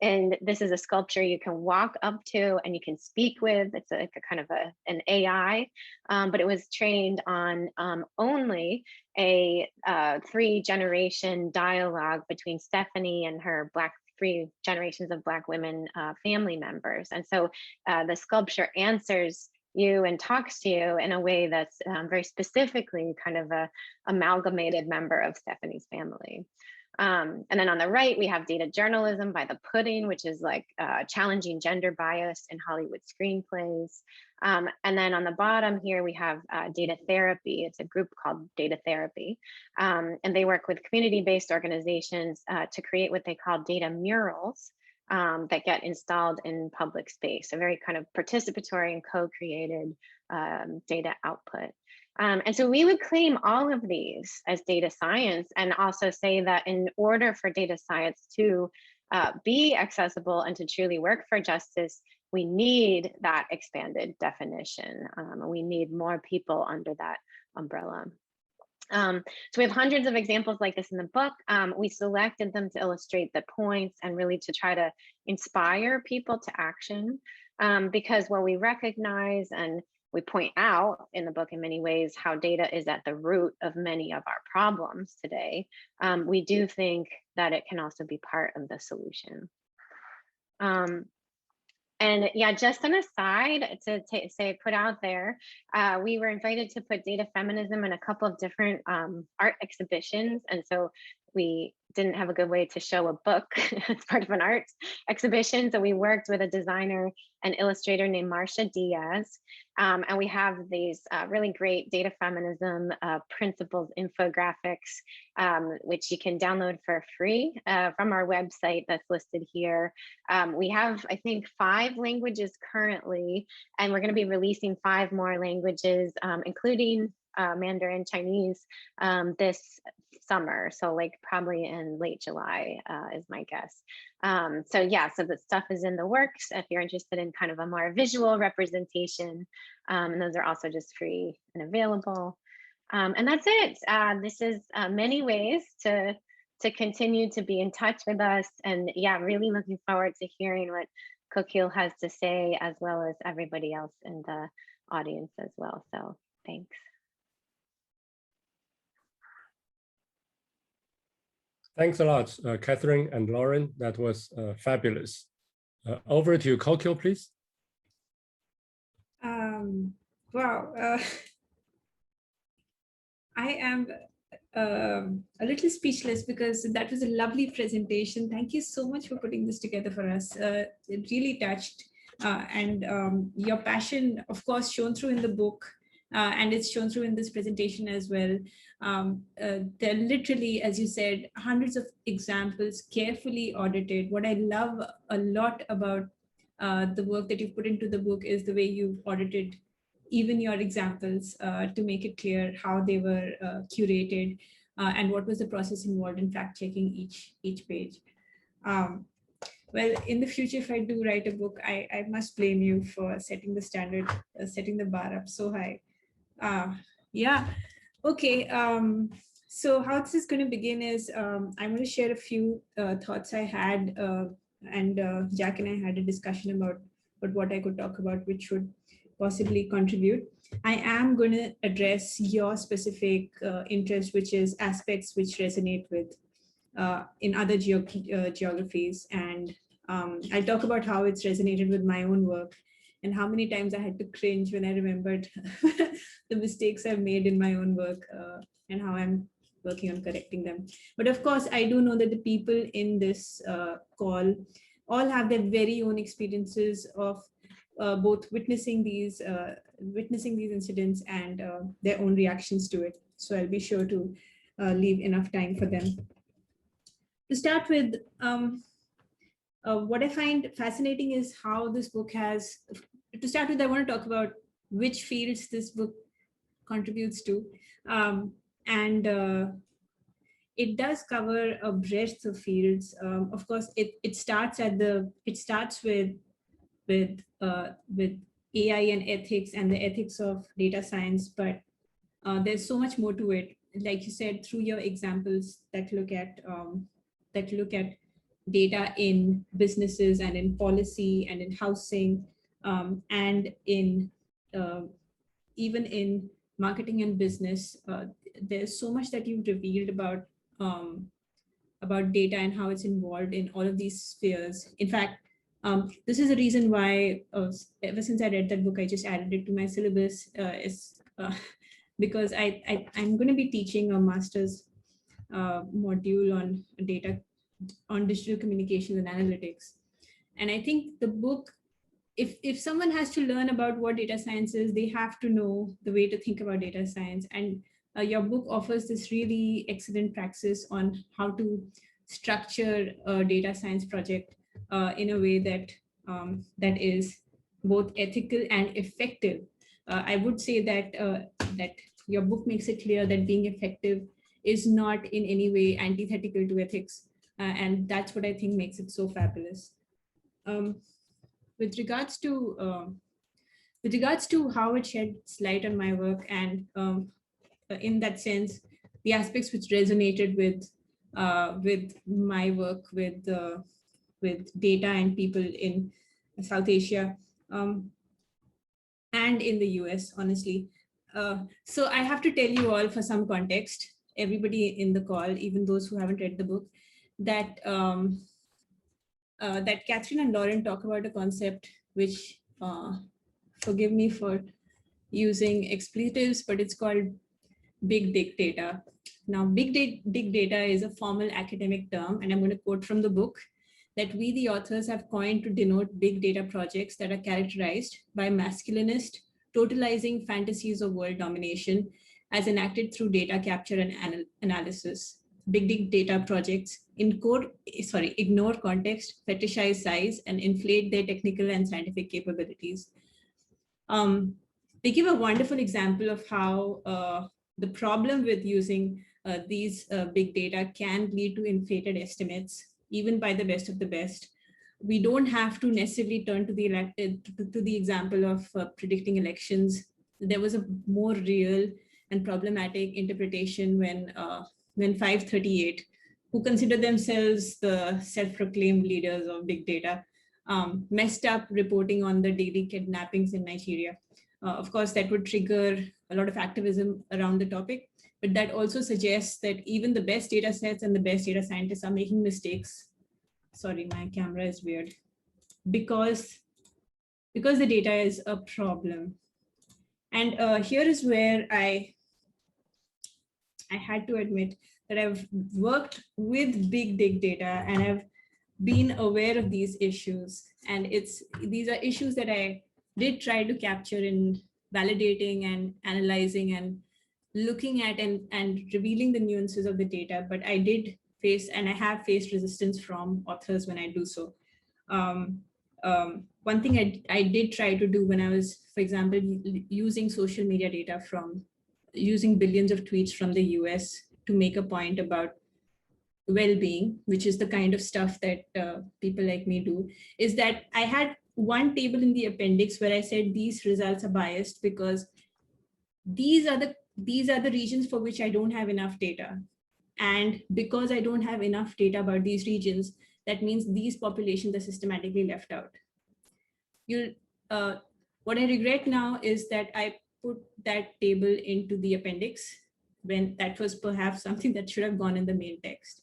And this is a sculpture you can walk up to and you can speak with. It's like a kind of an AI, but it was trained on only a 3-generation dialogue between Stephanie and her 3 generations of Black women family members. And so the sculpture answers you and talks to you in a way that's very specifically kind of a amalgamated member of Stephanie's family. And then on the right, we have data journalism by The Pudding, which is like challenging gender bias in Hollywood screenplays. And then on the bottom here, we have data therapy. It's a group called Data Therapy. And they work with community-based organizations to create what they call data murals that get installed in public space. A very kind of participatory and co-created data output. And so we would claim all of these as data science and also say that in order for data science to be accessible and to truly work for justice, we need that expanded definition. We need more people under that umbrella. So we have hundreds of examples like this in the book. We selected them to illustrate the points and really to try to inspire people to action because while we recognize and we point out in the book in many ways how data is at the root of many of our problems today, we do think that it can also be part of the solution. And yeah, just an aside to say put out there, we were invited to put data feminism in a couple of different art exhibitions. And so we didn't have a good way to show a book as part of an arts exhibition. So we worked with a designer and illustrator named Marcia Diaz. And we have these really great data feminism principles infographics, which you can download for free from our website that's listed here. We have, I think, 5 languages currently, and we're going to be releasing 5 more languages, including Mandarin Chinese this summer. So like probably in late July is my guess. So yeah, so the stuff is in the works if you're interested in kind of a more visual representation. And those are also just free and available. And that's it. This is many ways to continue to be in touch with us. And yeah, really looking forward to hearing what Kokil has to say, as well as everybody else in the audience as well. So thanks. Thanks a lot, Catherine and Lauren. That was fabulous. Over to you, Kokil, please. Wow. I am a little speechless because that was a lovely presentation. Thank you so much for putting this together for us. It really touched. And your passion, of course, shown through in the book, and it's shown through in this presentation as well. There are literally, as you said, hundreds of examples carefully audited. What I love a lot about the work that you've put into the book is the way you've audited even your examples to make it clear how they were curated and what was the process involved in fact-checking each page. Well, in the future, if I do write a book, I must blame you for setting the standard, setting the bar up so high. Yeah, okay. So how this is going to begin is I'm going to share a few thoughts I had, and Jack and I had a discussion about what I could talk about, which would possibly contribute. I am going to address your specific interest, which is aspects which resonate with in other geographies. And I'll talk about how it's resonated with my own work and how many times I had to cringe when I remembered the mistakes I've made in my own work and how I'm working on correcting them. But of course, I do know that the people in this call all have their very own experiences of both witnessing these incidents and their own reactions to it. So I'll be sure to leave enough time for them. To start with, what I find fascinating is how this book has, to start with, I want to talk about which fields this book contributes to. And it does cover a breadth of fields. Of course, it starts with AI and ethics and the ethics of data science, but there's so much more to it. Like you said, through your examples that look at data in businesses and in policy and in housing, and in even in marketing and business. There's so much that you've revealed about data and how it's involved in all of these spheres. In fact, this is the reason why ever since I read that book, I just added it to my syllabus, because I'm going to be teaching a master's module on data, on digital communications and analytics. And I think the book, if someone has to learn about what data science is, they have to know the way to think about data science. And your book offers this really excellent praxis on how to structure a data science project in a way that that is both ethical and effective. I would say that that your book makes it clear that being effective is not in any way antithetical to ethics, and that's what I think makes it so fabulous. With regards to how it sheds light on my work, and in that sense, the aspects which resonated with my work with data and people in South Asia and in the US, honestly. So I have to tell you all, for some context, everybody in the call, even those who haven't read the book, that that Catherine and Lauren talk about a concept which, forgive me for using expletives, but it's called big data. Now, big data is a formal academic term, and I'm going to quote from the book, that we, the authors, have coined to denote big data projects that are characterized by masculinist, totalizing fantasies of world domination as enacted through data capture and analysis. Big data projects ignore context, fetishize size, and inflate their technical and scientific capabilities. They give a wonderful example of how the problem with using these big data can lead to inflated estimates, even by the best of the best. We don't have to necessarily turn to the example of predicting elections. There was a more real and problematic interpretation when 538, who consider themselves the self-proclaimed leaders of big data, messed up reporting on the daily kidnappings in Nigeria. Of course, that would trigger a lot of activism around the topic, but that also suggests that even the best data sets and the best data scientists are making mistakes. Sorry, my camera is weird. Because the data is a problem. And here is where I had to admit that I've worked with big data and I've been aware of these issues. And these are issues that I did try to capture in validating and analyzing and looking at and revealing the nuances of the data. But I did face, and I have faced, resistance from authors when I do so. One thing I did try to do when I was, for example, using social media data using billions of tweets from the US to make a point about well-being, which is the kind of stuff that people like me do, is that I had one table in the appendix where I said these results are biased because these are the regions for which I don't have enough data. And because I don't have enough data about these regions, that means these populations are systematically left out. What I regret now is that I put that table into the appendix when that was perhaps something that should have gone in the main text.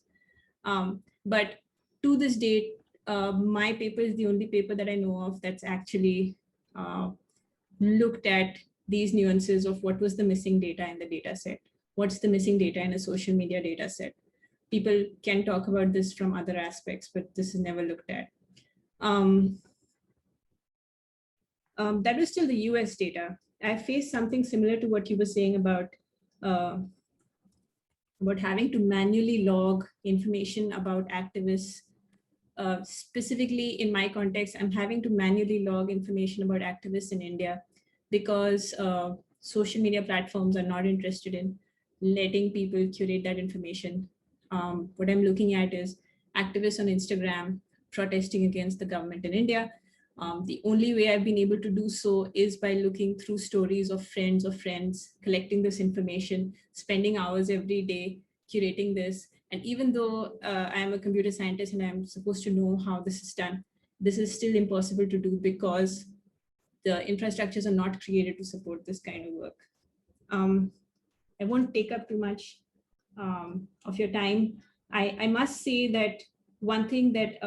But to this date, my paper is the only paper that I know of that's actually looked at these nuances of what was the missing data in the data set. What's the missing data in a social media data set? People can talk about this from other aspects, but this is never looked at. That was still the US data. I faced something similar to what you were saying about having to manually log information about activists. Specifically in my context, I'm having to manually log information about activists in India because social media platforms are not interested in letting people curate that information. What I'm looking at is activists on Instagram protesting against the government in India. The only way I've been able to do so is by looking through stories of friends, collecting this information, spending hours every day curating this. And even though I'm a computer scientist and I'm supposed to know how this is done, this is still impossible to do because the infrastructures are not created to support this kind of work. I won't take up too much of your time. I must say that one thing that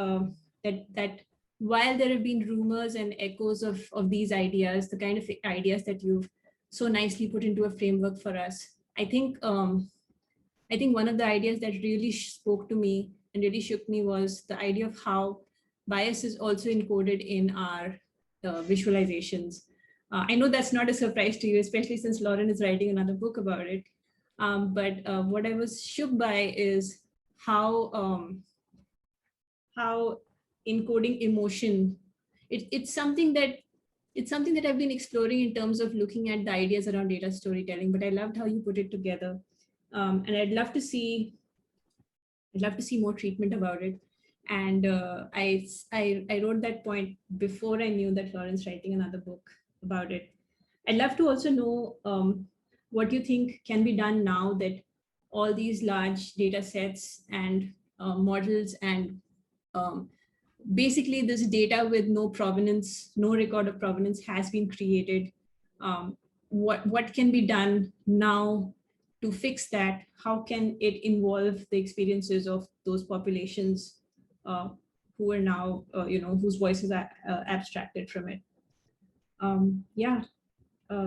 while there have been rumors and echoes of these ideas, the kind of ideas that you've so nicely put into a framework for us, I think one of the ideas that really spoke to me and really shook me was the idea of how bias is also encoded in our visualizations. I know that's not a surprise to you, especially since Lauren is writing another book about it. But what I was shook by is how encoding emotion, it's something that I've been exploring in terms of looking at the ideas around data storytelling, but I loved how you put it together. And I'd love to see more treatment about it. And I wrote that point before I knew that Lauren's writing another book about it. I'd love to also know what you think can be done now that all these large data sets and models and basically this data with no provenance, no record of provenance has been created. What can be done now to fix that? How can it involve the experiences of those populations who are now, whose voices are abstracted from it?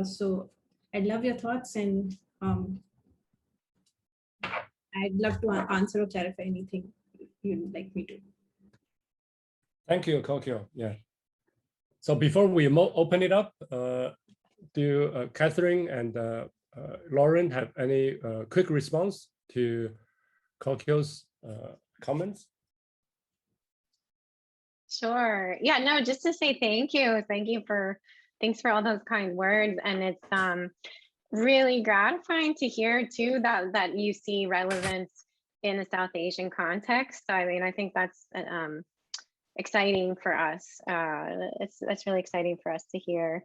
So I'd love your thoughts and I'd love to answer or clarify anything you'd like me to. Thank you, Kokil. Yeah. So before we open it up, do Catherine and Lauren have any quick response to Kokil's comments? Sure. Yeah, no, just to say thank you. Thanks for all those kind words. And it's really gratifying to hear too that you see relevance in the South Asian context. I mean, I think that's exciting for us. That's really exciting for us to hear.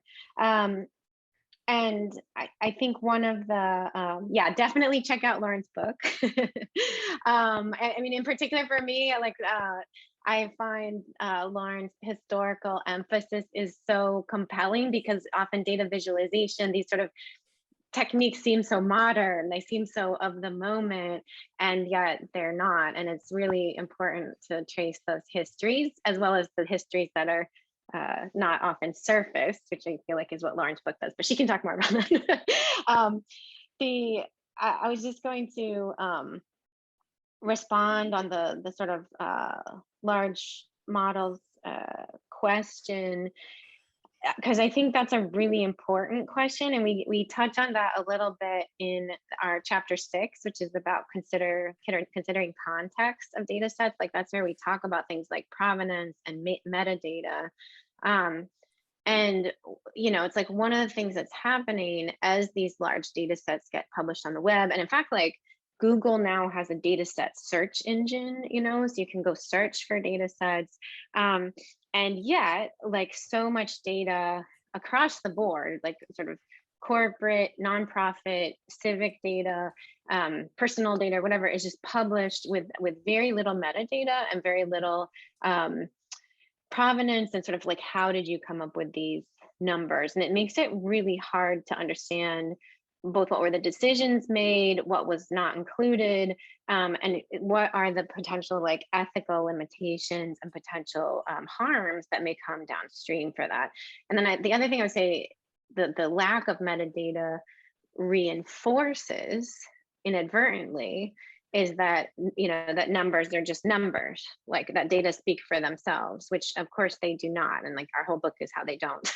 And I think one of the, yeah, definitely check out Lauren's book. I mean, in particular for me, like, I find Lauren's historical emphasis is so compelling because often data visualization, these sort of techniques seem so modern, they seem so of the moment, and yet they're not. And it's really important to trace those histories as well as the histories that are not often surfaced, which I feel like is what Lauren's book does, but she can talk more about that. I was just going to respond on the sort of large models question, because I think that's a really important question, and we touch on that a little bit in our chapter 6, which is about considering context of data sets. Like that's where we talk about things like provenance and metadata. And you know, it's like one of the things that's happening as these large data sets get published on the web, and in fact, like Google now has a data set search engine, you know, so you can go search for data sets. And yet, like so much data across the board, like sort of corporate, nonprofit, civic data, personal data, whatever, is just published with very little metadata and very little provenance and sort of like, how did you come up with these numbers? And it makes it really hard to understand both what were the decisions made, what was not included, and what are the potential like ethical limitations and potential harms that may come downstream for that. And then the other thing I would say, the lack of metadata reinforces inadvertently is that, you know, that numbers are just numbers, like that data speak for themselves, which of course they do not. And like our whole book is how they don't.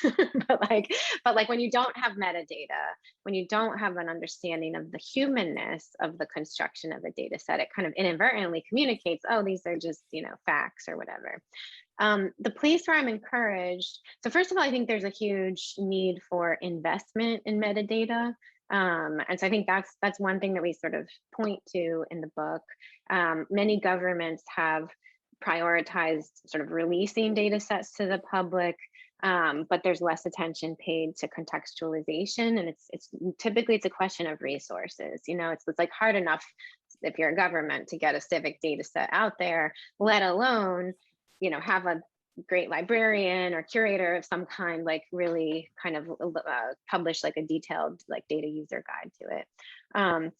but like when you don't have metadata, when you don't have an understanding of the humanness of the construction of a data set, it kind of inadvertently communicates, oh, these are just, you know, facts or whatever. The place where I'm encouraged, so first of all, I think there's a huge need for investment in metadata. And so I think that's one thing that we sort of point to in the book. Many governments have prioritized sort of releasing data sets to the public, but there's less attention paid to contextualization. And it's typically a question of resources. You know, it's like hard enough if you're a government to get a civic data set out there, let alone, you know, have a great librarian or curator of some kind, like really kind of publish like a detailed like data user guide to it.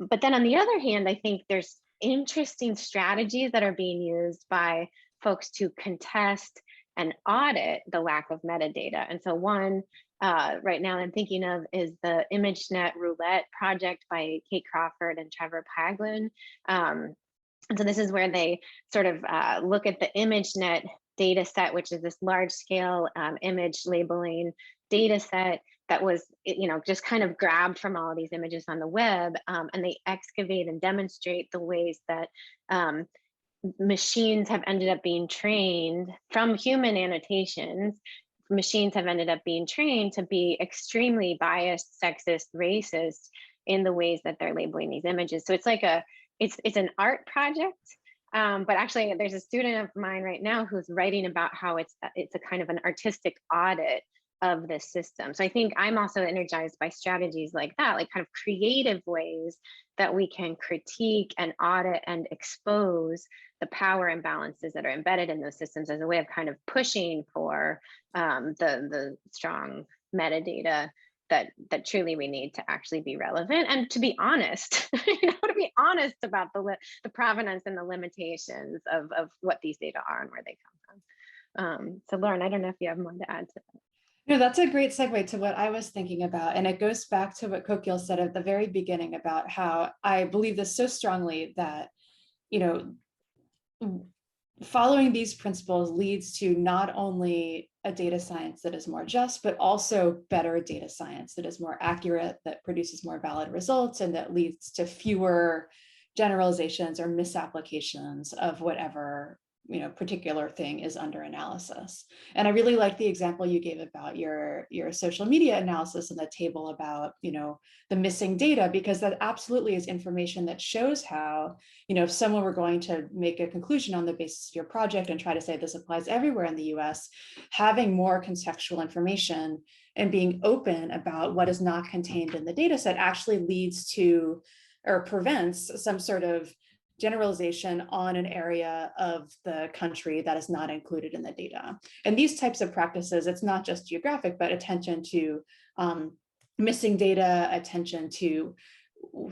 But then on the other hand, I think there's interesting strategies that are being used by folks to contest and audit the lack of metadata. And so one right now I'm thinking of is the ImageNet Roulette project by Kate Crawford and Trevor Paglin. And so this is where they sort of look at the ImageNet data set, which is this large scale image labeling data set that was, you know, just kind of grabbed from all of these images on the web, and they excavate and demonstrate the ways that machines have ended up being trained from human annotations. Machines have ended up being trained to be extremely biased, sexist, racist in the ways that they're labeling these images. So it's like it's an art project. But actually, there's a student of mine right now who's writing about how it's a kind of an artistic audit of this system. So I think I'm also energized by strategies like that, like kind of creative ways that we can critique and audit and expose the power imbalances that are embedded in those systems as a way of kind of pushing for the strong metadata that truly we need to actually be relevant and to be honest, you know, to be honest about the provenance and the limitations of what these data are and where they come from. So Lauren, I don't know if you have more to add to that. No, that's a great segue to what I was thinking about. And it goes back to what Kokil said at the very beginning about how I believe this so strongly that, you know, following these principles leads to not only a data science that is more just, but also better data science that is more accurate, that produces more valid results, and that leads to fewer generalizations or misapplications of whatever, you know, particular thing is under analysis. And I really like the example you gave about your social media analysis in the table about, you know, the missing data, because that absolutely is information that shows how, you know, if someone were going to make a conclusion on the basis of your project and try to say this applies everywhere in the US, having more contextual information and being open about what is not contained in the data set actually leads to or prevents some sort of generalization on an area of the country that is not included in the data. And these types of practices, it's not just geographic, but attention to missing data, attention to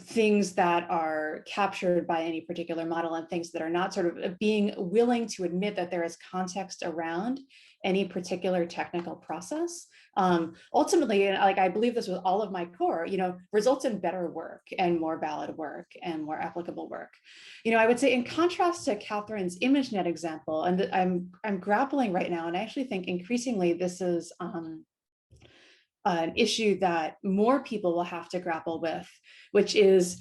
things that are captured by any particular model, and things that are not, sort of being willing to admit that there is context around any particular technical process. Ultimately, like I believe this with all of my core, you know, results in better work and more valid work and more applicable work. You know, I would say in contrast to Catherine's ImageNet example, and I'm grappling right now, and I actually think increasingly this is an issue that more people will have to grapple with, which is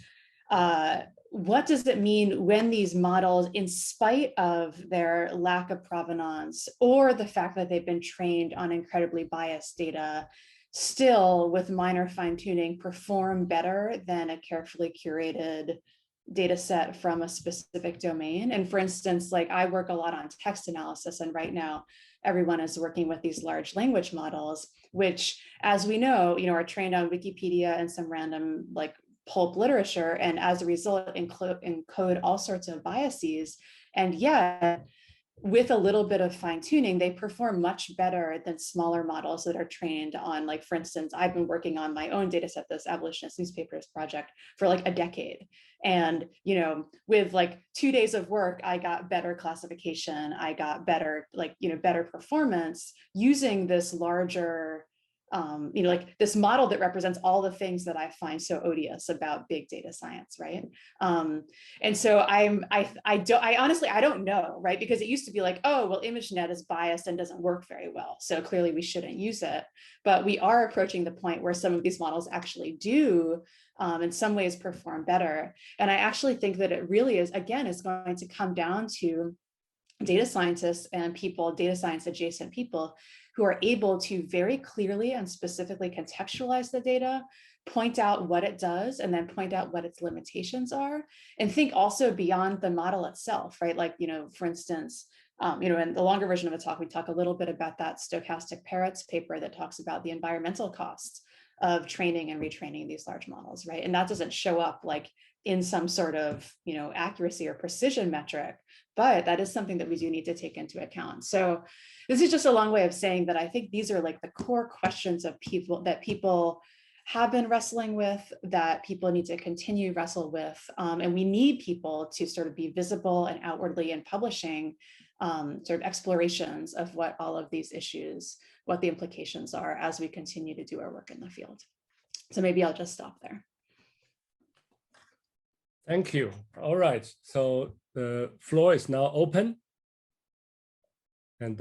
what does it mean when these models, in spite of their lack of provenance or the fact that they've been trained on incredibly biased data, still with minor fine tuning perform better than a carefully curated data set from a specific domain? And for instance, like I work a lot on text analysis, and right now everyone is working with these large language models, which, as we know, you know, are trained on Wikipedia and some random like pulp literature, and as a result encode all sorts of biases. And yet, with a little bit of fine tuning, they perform much better than smaller models that are trained on, like, for instance, I've been working on my own data set, this Abolitionist Newspapers project, for like a decade. And, you know, with like 2 days of work, I got better classification. I got better, like, you know, better performance using this larger, you know, like this model that represents all the things that I find so odious about big data science, right? And so I honestly, I don't know, right? Because it used to be like, oh, well, ImageNet is biased and doesn't work very well, so clearly we shouldn't use it. But we are approaching the point where some of these models actually do, in some ways, perform better. And I actually think that it really is, again, is going to come down to data scientists and people, data science adjacent people, who are able to very clearly and specifically contextualize the data, point out what it does, and then point out what its limitations are, and think also beyond the model itself, right? Like, you know, for instance, you know, in the longer version of the talk, we talk a little bit about that stochastic parrots paper that talks about the environmental costs of training and retraining these large models, right? And that doesn't show up like in some sort of, you know, accuracy or precision metric, but that is something that we do need to take into account. So this is just a long way of saying that I think these are like the core questions of people that people have been wrestling with, that people need to continue to wrestle with. And we need people to sort of be visible and outwardly in publishing sort of explorations of what all of these issues, what the implications are as we continue to do our work in the field. So maybe I'll just stop there. Thank you. All right, so the floor is now open. And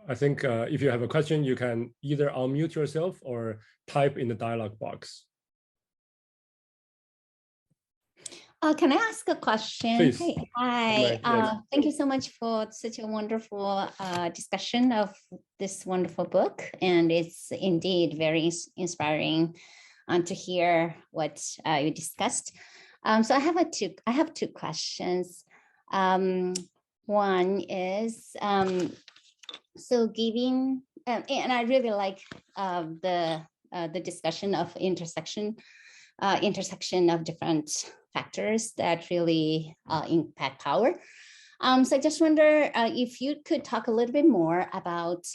I think if you have a question, you can either unmute yourself or type in the dialog box. Can I ask a question? Please. Hey, hi. Yes. Thank you so much for such a wonderful discussion of this wonderful book. And it's indeed very inspiring to hear what you discussed. So I have two questions. One is, so giving, and I really like the discussion of intersection of different factors that really impact power. So I just wonder if you could talk a little bit more about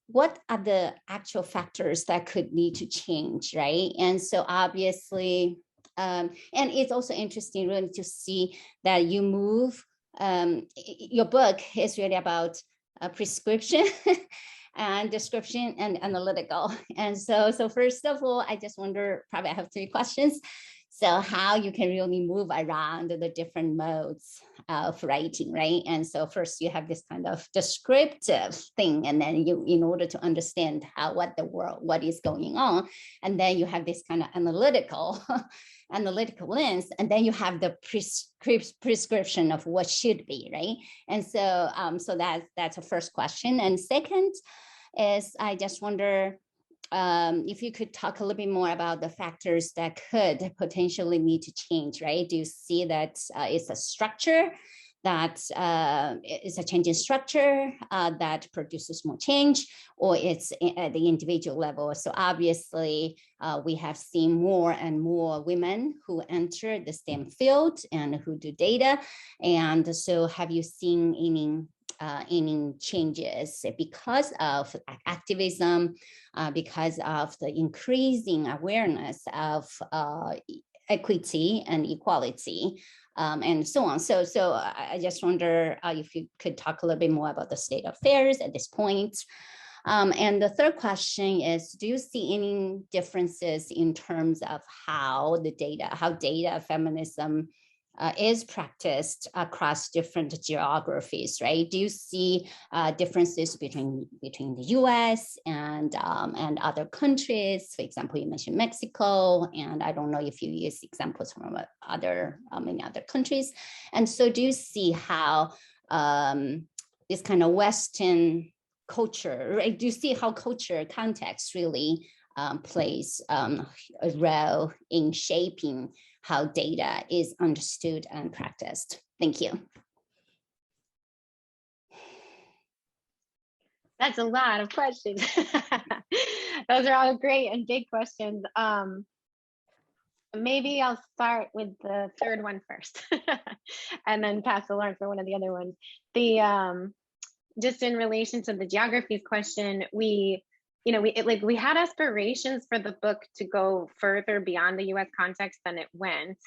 what are the actual factors that could need to change, right? And so obviously, and it's also interesting really to see that you move, your book is really about prescription and description and analytical. And so first of all, I just wonder, probably I have 3 questions. So how you can really move around the different modes of writing, right? And so first you have this kind of descriptive thing, and then you, in order to understand what is going on, and then you have this kind of analytical lens, and then you have the prescription of what should be, right? And so that's a first question. And second is, I just wonder, if you could talk a little bit more about the factors that could potentially need to change, right? Do you see that it's a structure that is a change in structure that produces more change, or it's at the individual level? So obviously, we have seen more and more women who enter the STEM field and who do data. And so have you seen any changes because of activism, because of the increasing awareness of equity and equality, and so on? So I just wonder if you could talk a little bit more about the state of affairs at this point. And the third question is, do you see any differences in terms of how data feminism is practiced across different geographies, right? Do you see differences between the U.S. and other countries? For example, you mentioned Mexico, and I don't know if you use examples from many other countries. And so, do you see how this kind of Western culture, right? Do you see how culture context really plays a role in shaping how data is understood and practiced? Thank you. That's a lot of questions. Those are all great and big questions. Maybe I'll start with the third one first, and then pass the Lauren for one of the other ones. Just in relation to the geographies question, we had aspirations for the book to go further beyond the US context than it went.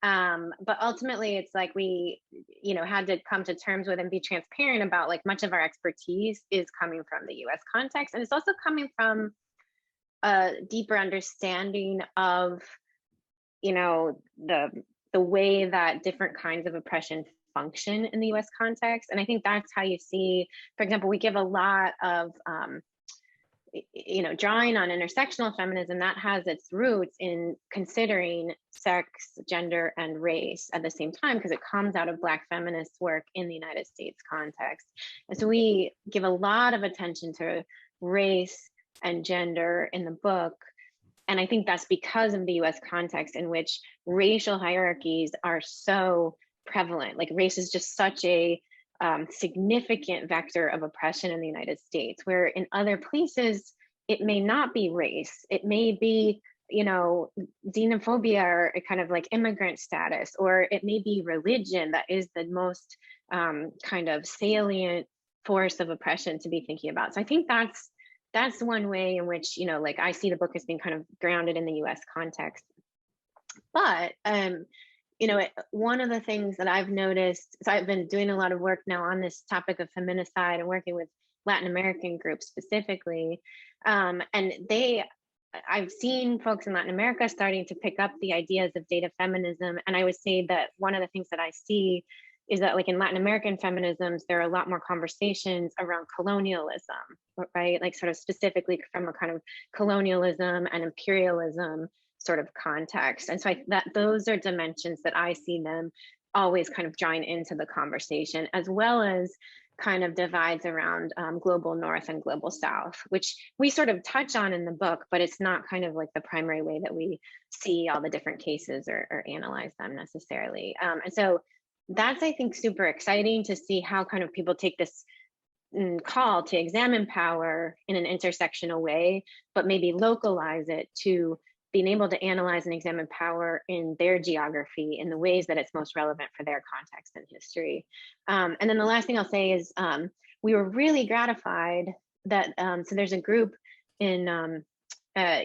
But ultimately, it's like we, had to come to terms with and be transparent about, like, much of our expertise is coming from the US context. And it's also coming from a deeper understanding of, the way that different kinds of oppression function in the US context. And I think that's how you see, for example, we give a lot of, drawing on intersectional feminism that has its roots in considering sex, gender, and race at the same time, because it comes out of Black feminist work in the United States context. And so we give a lot of attention to race and gender in the book. And I think that's because of the US context, in which racial hierarchies are so prevalent. Like, race is just such a significant vector of oppression in the United States, where in other places, it may not be race. It may be, xenophobia, or a kind of like immigrant status, or it may be religion that is the most kind of salient force of oppression to be thinking about. So I think that's one way in which, I see the book as being kind of grounded in the US context. But one of the things that I've noticed, so I've been doing a lot of work now on this topic of feminicide and working with Latin American groups specifically. And I've seen folks in Latin America starting to pick up the ideas of data feminism. And I would say that one of the things that I see is that, like, in Latin American feminisms, there are a lot more conversations around colonialism, right? Like, sort of specifically from a kind of colonialism and imperialism sort of context. And so those are dimensions that I see them always kind of drawing into the conversation, as well as kind of divides around global North and global South, which we sort of touch on in the book, but it's not kind of like the primary way that we see all the different cases or analyze them necessarily. And so that's, I think, super exciting to see how kind of people take this call to examine power in an intersectional way, but maybe localize it to being able to analyze and examine power in their geography in the ways that it's most relevant for their context and history. And then the last thing I'll say is we were really gratified that, so there's a group in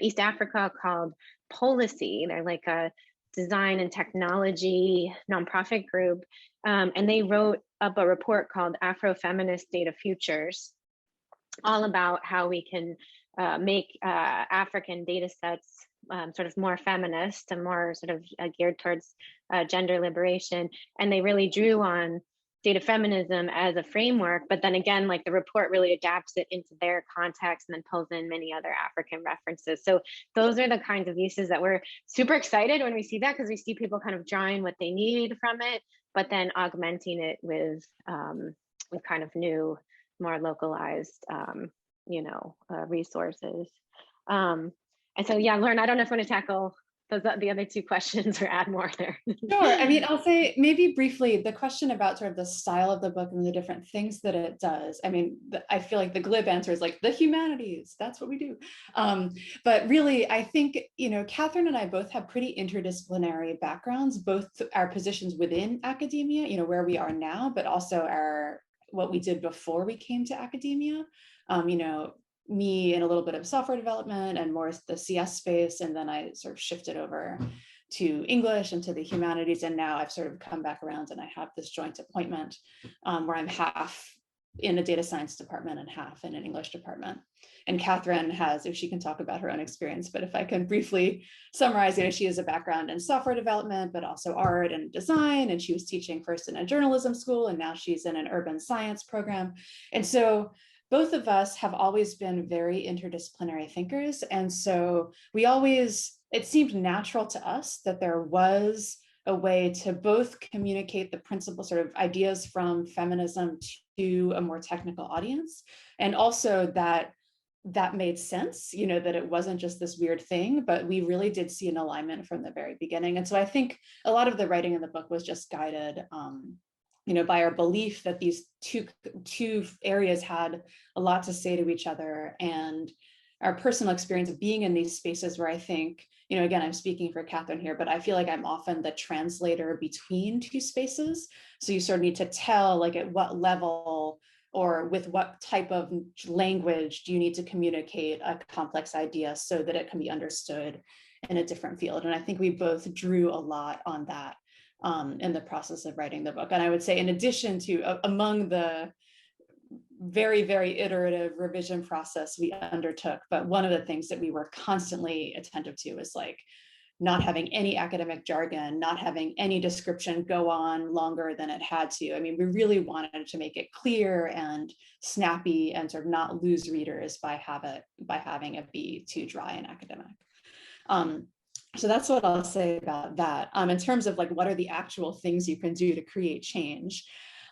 East Africa called Policy. They're like a design and technology nonprofit group. And they wrote up a report called Afrofeminist Data Futures. all about how we can make African data sets sort of more feminist and more sort of geared towards gender liberation. And they really drew on data feminism as a framework, but then again, like the report really adapts it into their context and then pulls in many other African references. So those are the kinds of uses that we're super excited when we see that, because we see people kind of drawing what they need from it, but then augmenting it with kind of new, more localized, resources. And so, yeah, Lauren, I don't know if you want to tackle the other two questions or add more there. Sure. I mean, I'll say maybe briefly the question about sort of the style of the book and the different things that it does. I mean, I feel like the glib answer is like the humanities, that's what we do. But really, I think, Catherine and I both have pretty interdisciplinary backgrounds, both our positions within academia, where we are now, but also what we did before we came to academia. Me in a little bit of software development and more the CS space. And then I sort of shifted over to English and to the humanities. And now I've sort of come back around and I have this joint appointment where I'm half in a data science department and half in an English department. And Catherine has, if she can talk about her own experience, but if I can briefly summarize, she has a background in software development, but also art and design. And she was teaching first in a journalism school, and now she's in an urban science program. And so both of us have always been very interdisciplinary thinkers. And so it seemed natural to us that there was a way to both communicate the principal sort of ideas from feminism to a more technical audience. And also that made sense, that it wasn't just this weird thing, but we really did see an alignment from the very beginning. And so I think a lot of the writing in the book was just guided by our belief that these two areas had a lot to say to each other, and our personal experience of being in these spaces where I think, again, I'm speaking for Catherine here, but I feel like I'm often the translator between two spaces. So you sort of need to tell, like, at what level or with what type of language do you need to communicate a complex idea so that it can be understood in a different field. And I think we both drew a lot on that in the process of writing the book. And I would say, in addition to among the very, very iterative revision process we undertook, but one of the things that we were constantly attentive to is like not having any academic jargon, not having any description go on longer than it had to. I mean, we really wanted to make it clear and snappy and sort of not lose readers by having it be too dry and academic. So that's what I'll say about that. In terms of like, what are the actual things you can do to create change?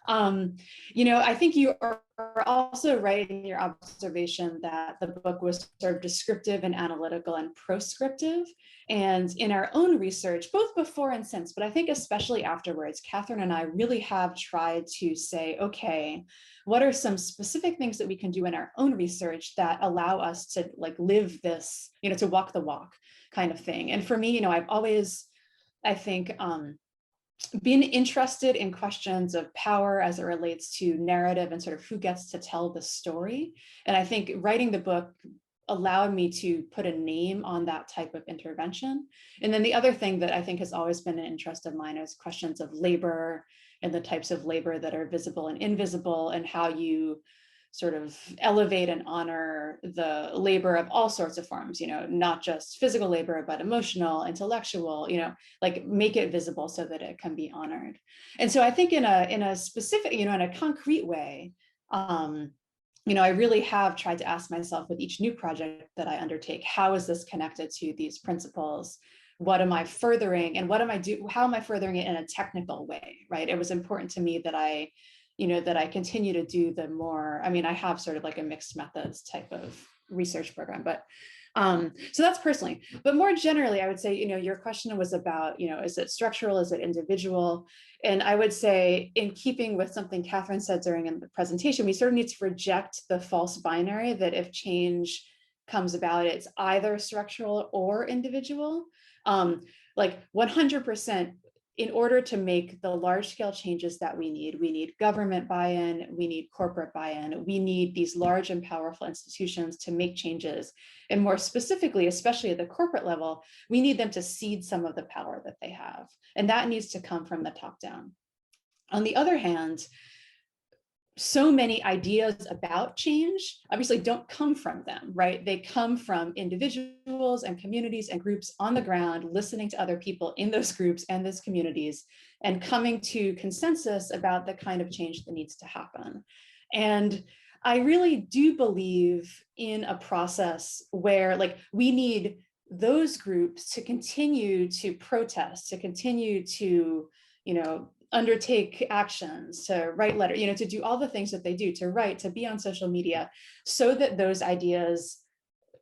I think you are also right in your observation that the book was sort of descriptive and analytical and proscriptive. And in our own research, both before and since, but I think especially afterwards, Catherine and I really have tried to say, okay, what are some specific things that we can do in our own research that allow us to like live this, to walk the walk kind of thing. And for me, I've always, I think, been interested in questions of power as it relates to narrative and sort of who gets to tell the story. And I think writing the book allowed me to put a name on that type of intervention. And then the other thing that I think has always been an interest of mine is questions of labor and the types of labor that are visible and invisible, and how you sort of elevate and honor the labor of all sorts of forms, not just physical labor, but emotional, intellectual, like make it visible so that it can be honored. And so I think in a specific, in a concrete way, I really have tried to ask myself with each new project that I undertake, how is this connected to these principles? What am I furthering, and how am I furthering it in a technical way, right? It was important to me that I continue to do the more, I have sort of like a mixed methods type of research program, but so that's personally. But more generally, I would say, your question was about, is it structural, is it individual? And I would say, in keeping with something Catherine said during the presentation, we sort of need to reject the false binary that if change comes about, it's either structural or individual. Like 100%, in order to make the large scale changes that we need government buy-in, we need corporate buy-in, we need these large and powerful institutions to make changes. And more specifically, especially at the corporate level, we need them to cede some of the power that they have. And that needs to come from the top down. On the other hand, so many ideas about change obviously don't come from them, right? They come from individuals and communities and groups on the ground, listening to other people in those groups and those communities, and coming to consensus about the kind of change that needs to happen. And I really do believe in a process where, like, we need those groups to continue to protest, to continue to, undertake actions, to write letters, to do all the things that they do, to write, to be on social media, so that those ideas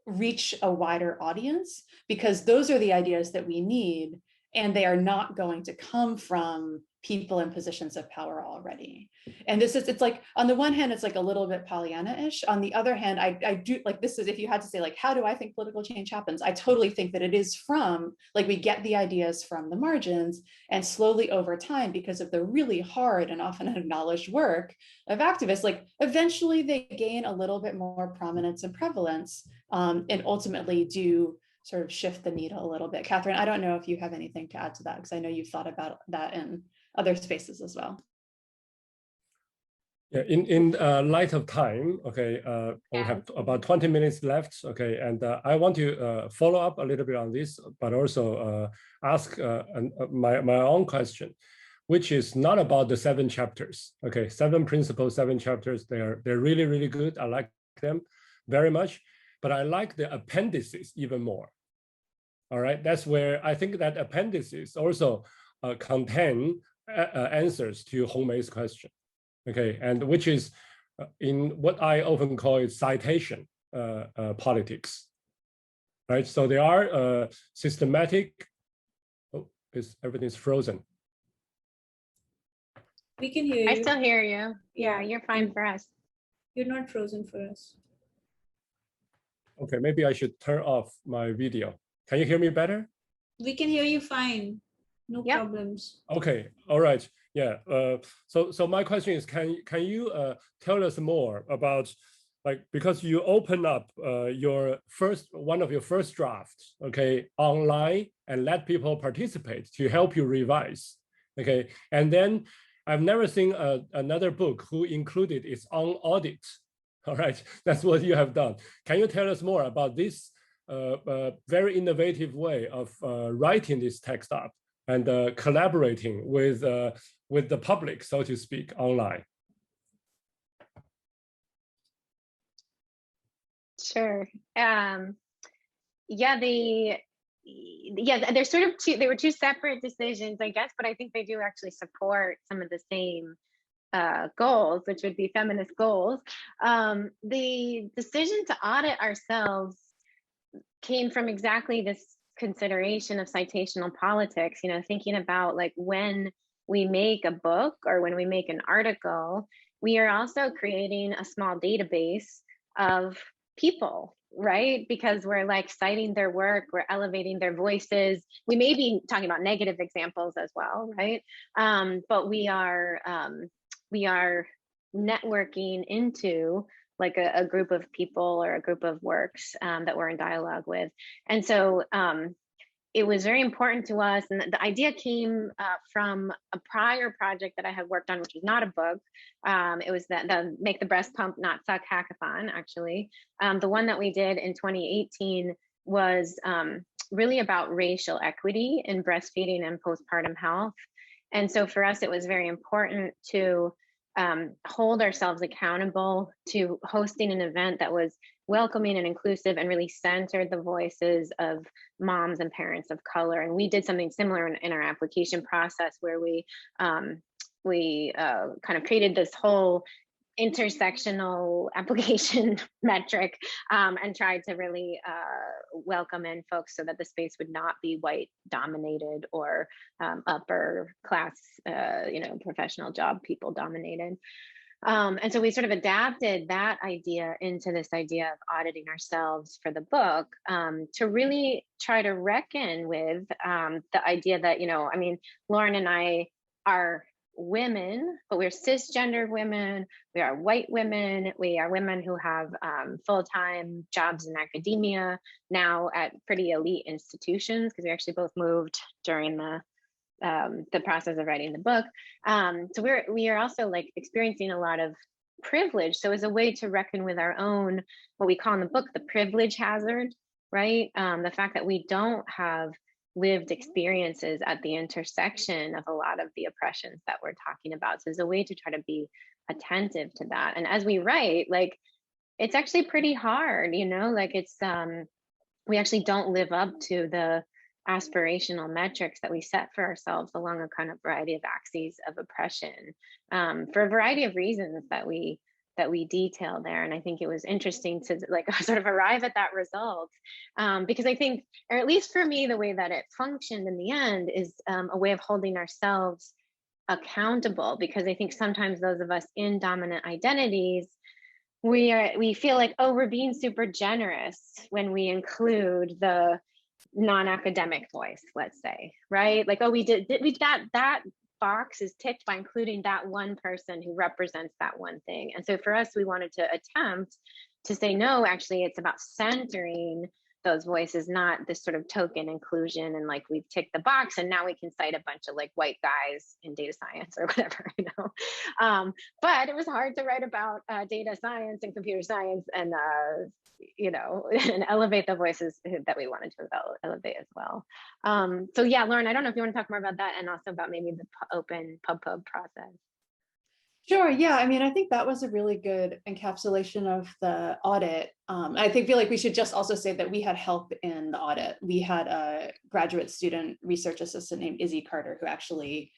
reach a wider audience, because those are the ideas that we need, and they are not going to come from people in positions of power already. And it's like, on the one hand, it's like a little bit Pollyanna-ish. On the other hand, I do, like, this is, if you had to say, like, how do I think political change happens? I totally think that it is from, like, we get the ideas from the margins, and slowly over time, because of the really hard and often unacknowledged work of activists, like, eventually they gain a little bit more prominence and prevalence, and ultimately do sort of shift the needle a little bit. Catherine, I don't know if you have anything to add to that, because I know you've thought about that in other spaces as well. Yeah, in light of time, okay, we have about 20 minutes left, okay, and I want to follow up a little bit on this, but also ask my own question, which is not about the 7 chapters, okay, 7 principles, 7 chapters. They're really, really good. I like them very much, but I like the appendices even more. All right, that's where I think that appendices also contain answers to Hong Mei's question, okay, and which is in what I often call it citation politics, right? So there are systematic. Oh, everything's frozen. We can hear you. I still hear you. Yeah, you're fine for us. You're not frozen for us. Okay, maybe I should turn off my video. Can you hear me better? We can hear you fine. No problems. Okay, all right. Yeah. So my question is, can you tell us more about, like, because you open up one of your first drafts, okay, online, and let people participate to help you revise, okay, and then I've never seen another book who included its own audit. All right, that's what you have done. Can you tell us more about this very innovative way of writing this text up and collaborating with the public, so to speak, online? Sure. There's sort of they were 2 separate decisions, I guess, but I think they do actually support some of the same goals, which would be feminist goals. The decision to audit ourselves came from exactly this consideration of citational politics, thinking about, like, when we make a book or when we make an article, we are also creating a small database of people, right? Because we're, like, citing their work, we're elevating their voices. We may be talking about negative examples as well, right? But we are networking into, like, a group of people or a group of works that we're in dialogue with. And so it was very important to us. And the idea came from a prior project that I had worked on, which was not a book. It was the Make the Breast Pump Not Suck hackathon, actually. The one that we did in 2018 was really about racial equity in breastfeeding and postpartum health. And so for us, it was very important to hold ourselves accountable to hosting an event that was welcoming and inclusive and really centered the voices of moms and parents of color. And we did something similar in our application process, where we kind of created this whole intersectional application metric and tried to really welcome in folks so that the space would not be white dominated or upper class, professional job people dominated. And so we sort of adapted that idea into this idea of auditing ourselves for the book, to really try to reckon with the idea that, Lauren and I are women, but we're cisgender women, we are white women, we are women who have full-time jobs in academia, now at pretty elite institutions, because we actually both moved during the process of writing the book. So we are also, like, experiencing a lot of privilege. So as a way to reckon with our own, what we call in the book, the privilege hazard, right? The fact that we don't have lived experiences at the intersection of a lot of the oppressions that we're talking about. So as a way to try to be attentive to that. And as we write, like, it's actually pretty hard, you know, like it's, we actually don't live up to the aspirational metrics that we set for ourselves along a kind of variety of axes of oppression, for a variety of reasons that we detail there. And I think it was interesting to like sort of arrive at that result, because I think, or at least for me, the way that it functioned in the end is a way of holding ourselves accountable, because I think sometimes those of us in dominant identities, we feel like, oh, we're being super generous when we include the non-academic voice, let's say, right? Like, oh, we that box is ticked by including that one person who represents that one thing. And so for us, we wanted to attempt to say, no, actually, it's about centering those voices, not this sort of token inclusion and like we've ticked the box and now we can cite a bunch of like white guys in data science or whatever, you know. But it was hard to write about data science and computer science and you know, and elevate the voices that we wanted to elevate as well. So yeah, Lauren, I don't know if you want to talk more about that and also about maybe the open pub process. Sure. Yeah. I mean, I think that was a really good encapsulation of the audit. I feel like we should just also say that we had help in the audit. We had a graduate student research assistant named Izzy Carter, who actually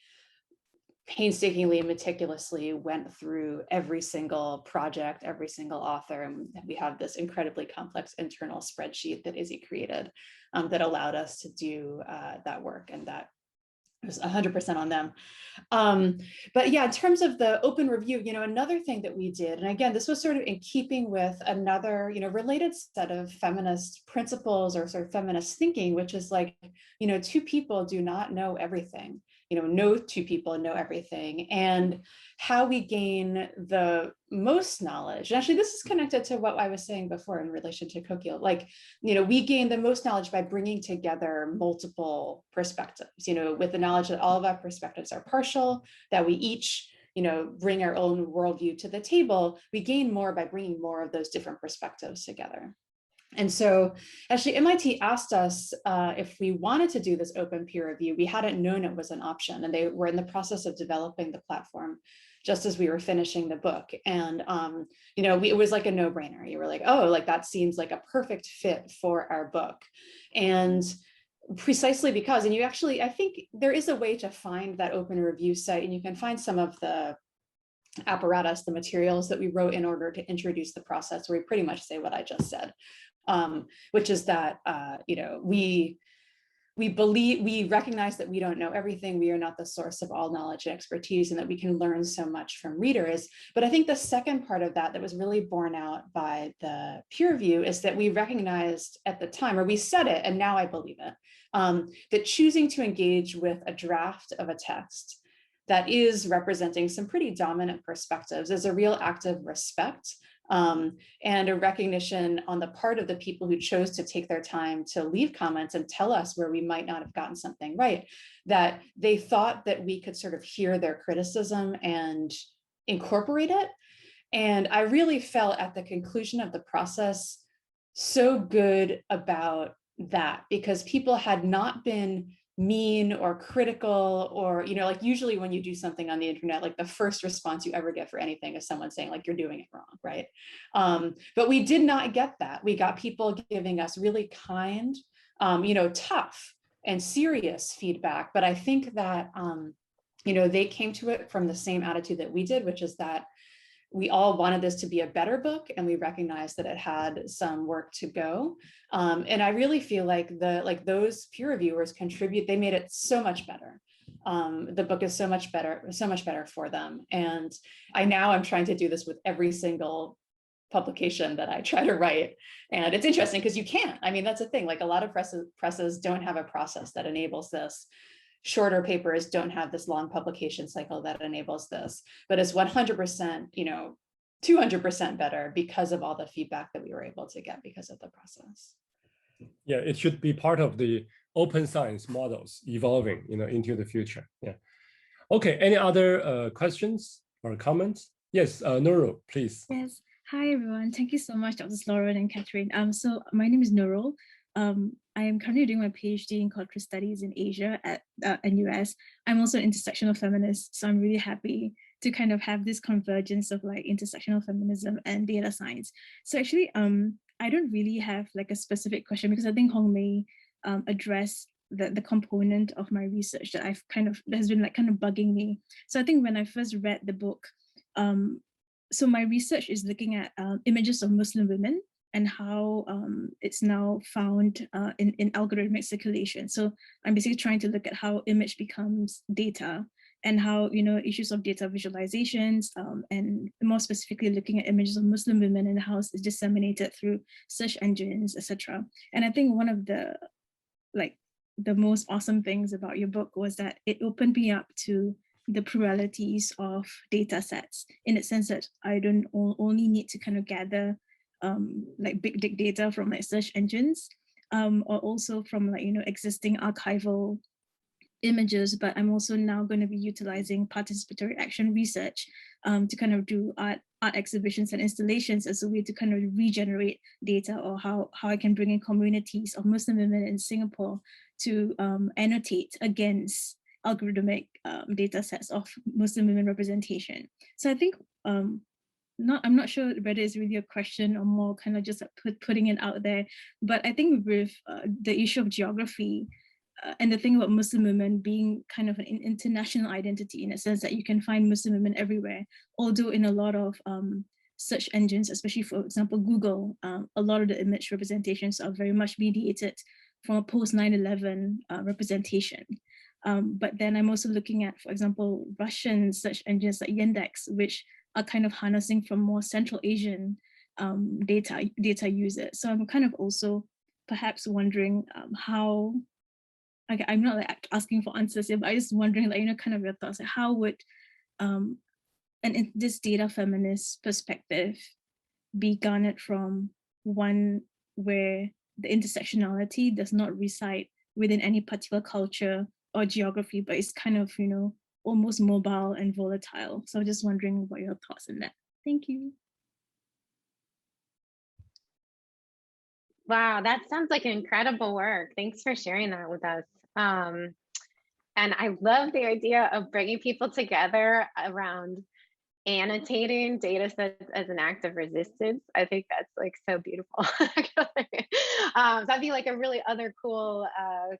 painstakingly and meticulously went through every single project, every single author. And we have this incredibly complex internal spreadsheet that Izzy created that allowed us to do that work, and that it was 100% on them. But yeah, in terms of the open review, you know, another thing that we did, and again, this was sort of in keeping with another, you know, related set of feminist principles or sort of feminist thinking, which is like, you know, two people do not know everything. You know, no two people know everything, and how we gain the most knowledge. And actually, this is connected to what I was saying before in relation to Kokil. Like, you know, we gain the most knowledge by bringing together multiple perspectives, you know, with the knowledge that all of our perspectives are partial, that we each, you know, bring our own worldview to the table. We gain more by bringing more of those different perspectives together. And so actually MIT asked us if we wanted to do this open peer review. We hadn't known it was an option, and they were in the process of developing the platform just as we were finishing the book. And, you know, it was like a no-brainer. You were like, oh, like that seems like a perfect fit for our book. And precisely because, and you actually, I think there is a way to find that open review site, and you can find some of the apparatus, the materials that we wrote in order to introduce the process, where we pretty much say what I just said. Which is that, you know, we recognize that we don't know everything. We are not the source of all knowledge and expertise, and that we can learn so much from readers. But I think the second part of that was really borne out by the peer review is that we recognized at the time, or we said it, and now I believe it, that choosing to engage with a draft of a text that is representing some pretty dominant perspectives is a real act of respect. And a recognition on the part of the people who chose to take their time to leave comments and tell us where we might not have gotten something right, that they thought that we could sort of hear their criticism and incorporate it. And I really felt at the conclusion of the process so good about that, because people had not been mean or critical, or, you know, like usually when you do something on the internet, like the first response you ever get for anything is someone saying like, you're doing it wrong, right? But we did not get that. We got people giving us really kind, you know, tough and serious feedback. But I think that, you know, they came to it from the same attitude that we did, which is that we all wanted this to be a better book, and we recognized that it had some work to go. And I really feel like those peer reviewers contribute, they made it so much better. The book is so much better for them. And I'm trying to do this with every single publication that I try to write. And it's interesting because you can't, I mean, that's the thing, like a lot of presses don't have a process that enables this. Shorter papers don't have this long publication cycle that enables this, but it's 100%, you know, 200% better because of all the feedback that we were able to get because of the process. Yeah, it should be part of the open science models evolving, you know, into the future. Yeah. Okay, any other questions or comments? Yes, Nurul, please. Yes. Hi, everyone. Thank you so much, Dr. Lauren and Catherine. So my name is Nurul. I am currently doing my PhD in cultural studies in Asia at NUS. I'm also an intersectional feminist, so I'm really happy to kind of have this convergence of like intersectional feminism and data science. So actually, I don't really have like a specific question because I think Hong Mei addressed the component of my research that that has been like kind of bugging me. So I think when I first read the book, so my research is looking at images of Muslim women and how it's now found in algorithmic circulation. So I'm basically trying to look at how image becomes data and how, issues of data visualizations and more specifically looking at images of Muslim women and how it's disseminated through search engines, etc. And I think one of the most awesome things about your book was that it opened me up to the pluralities of data sets in the sense that I don't only need to kind of gather like big data from like search engines or also from like, existing archival images, but I'm also now going to be utilizing participatory action research to kind of do art exhibitions and installations as a way to kind of regenerate data, or how I can bring in communities of Muslim women in Singapore to annotate against algorithmic data sets of Muslim women representation. So I think I'm not sure whether it's really a question or more kind of just putting it out there, but I think with the issue of geography and the thing about Muslim women being kind of an international identity in a sense that you can find Muslim women everywhere, although in a lot of search engines, especially for example, Google, a lot of the image representations are very much mediated from a post 9/11 representation. But then I'm also looking at, for example, Russian search engines like Yandex, which are kind of harnessing from more Central Asian data users. So I'm kind of also perhaps wondering how, I'm not like asking for answers here, but I'm just wondering, like, kind of your thoughts, like how would and in this data feminist perspective be garnered from one where the intersectionality does not reside within any particular culture or geography, but it's kind of, almost mobile and volatile. So I'm just wondering what your thoughts on that. Thank you. Wow, that sounds like incredible work. Thanks for sharing that with us. And I love the idea of bringing people together around annotating data sets as an act of resistance. I think that's like so beautiful. So that'd be like a really other cool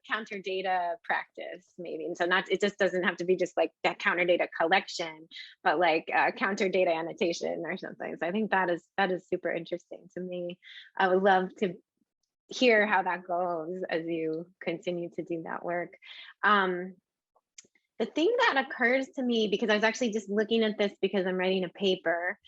counter data practice maybe. And so it just doesn't have to be just like that counter data collection, but like counter data annotation or something. So I think that is super interesting to me. I would love to hear how that goes as you continue to do that work. The thing that occurs to me, because I was actually just looking at this because I'm writing a paper,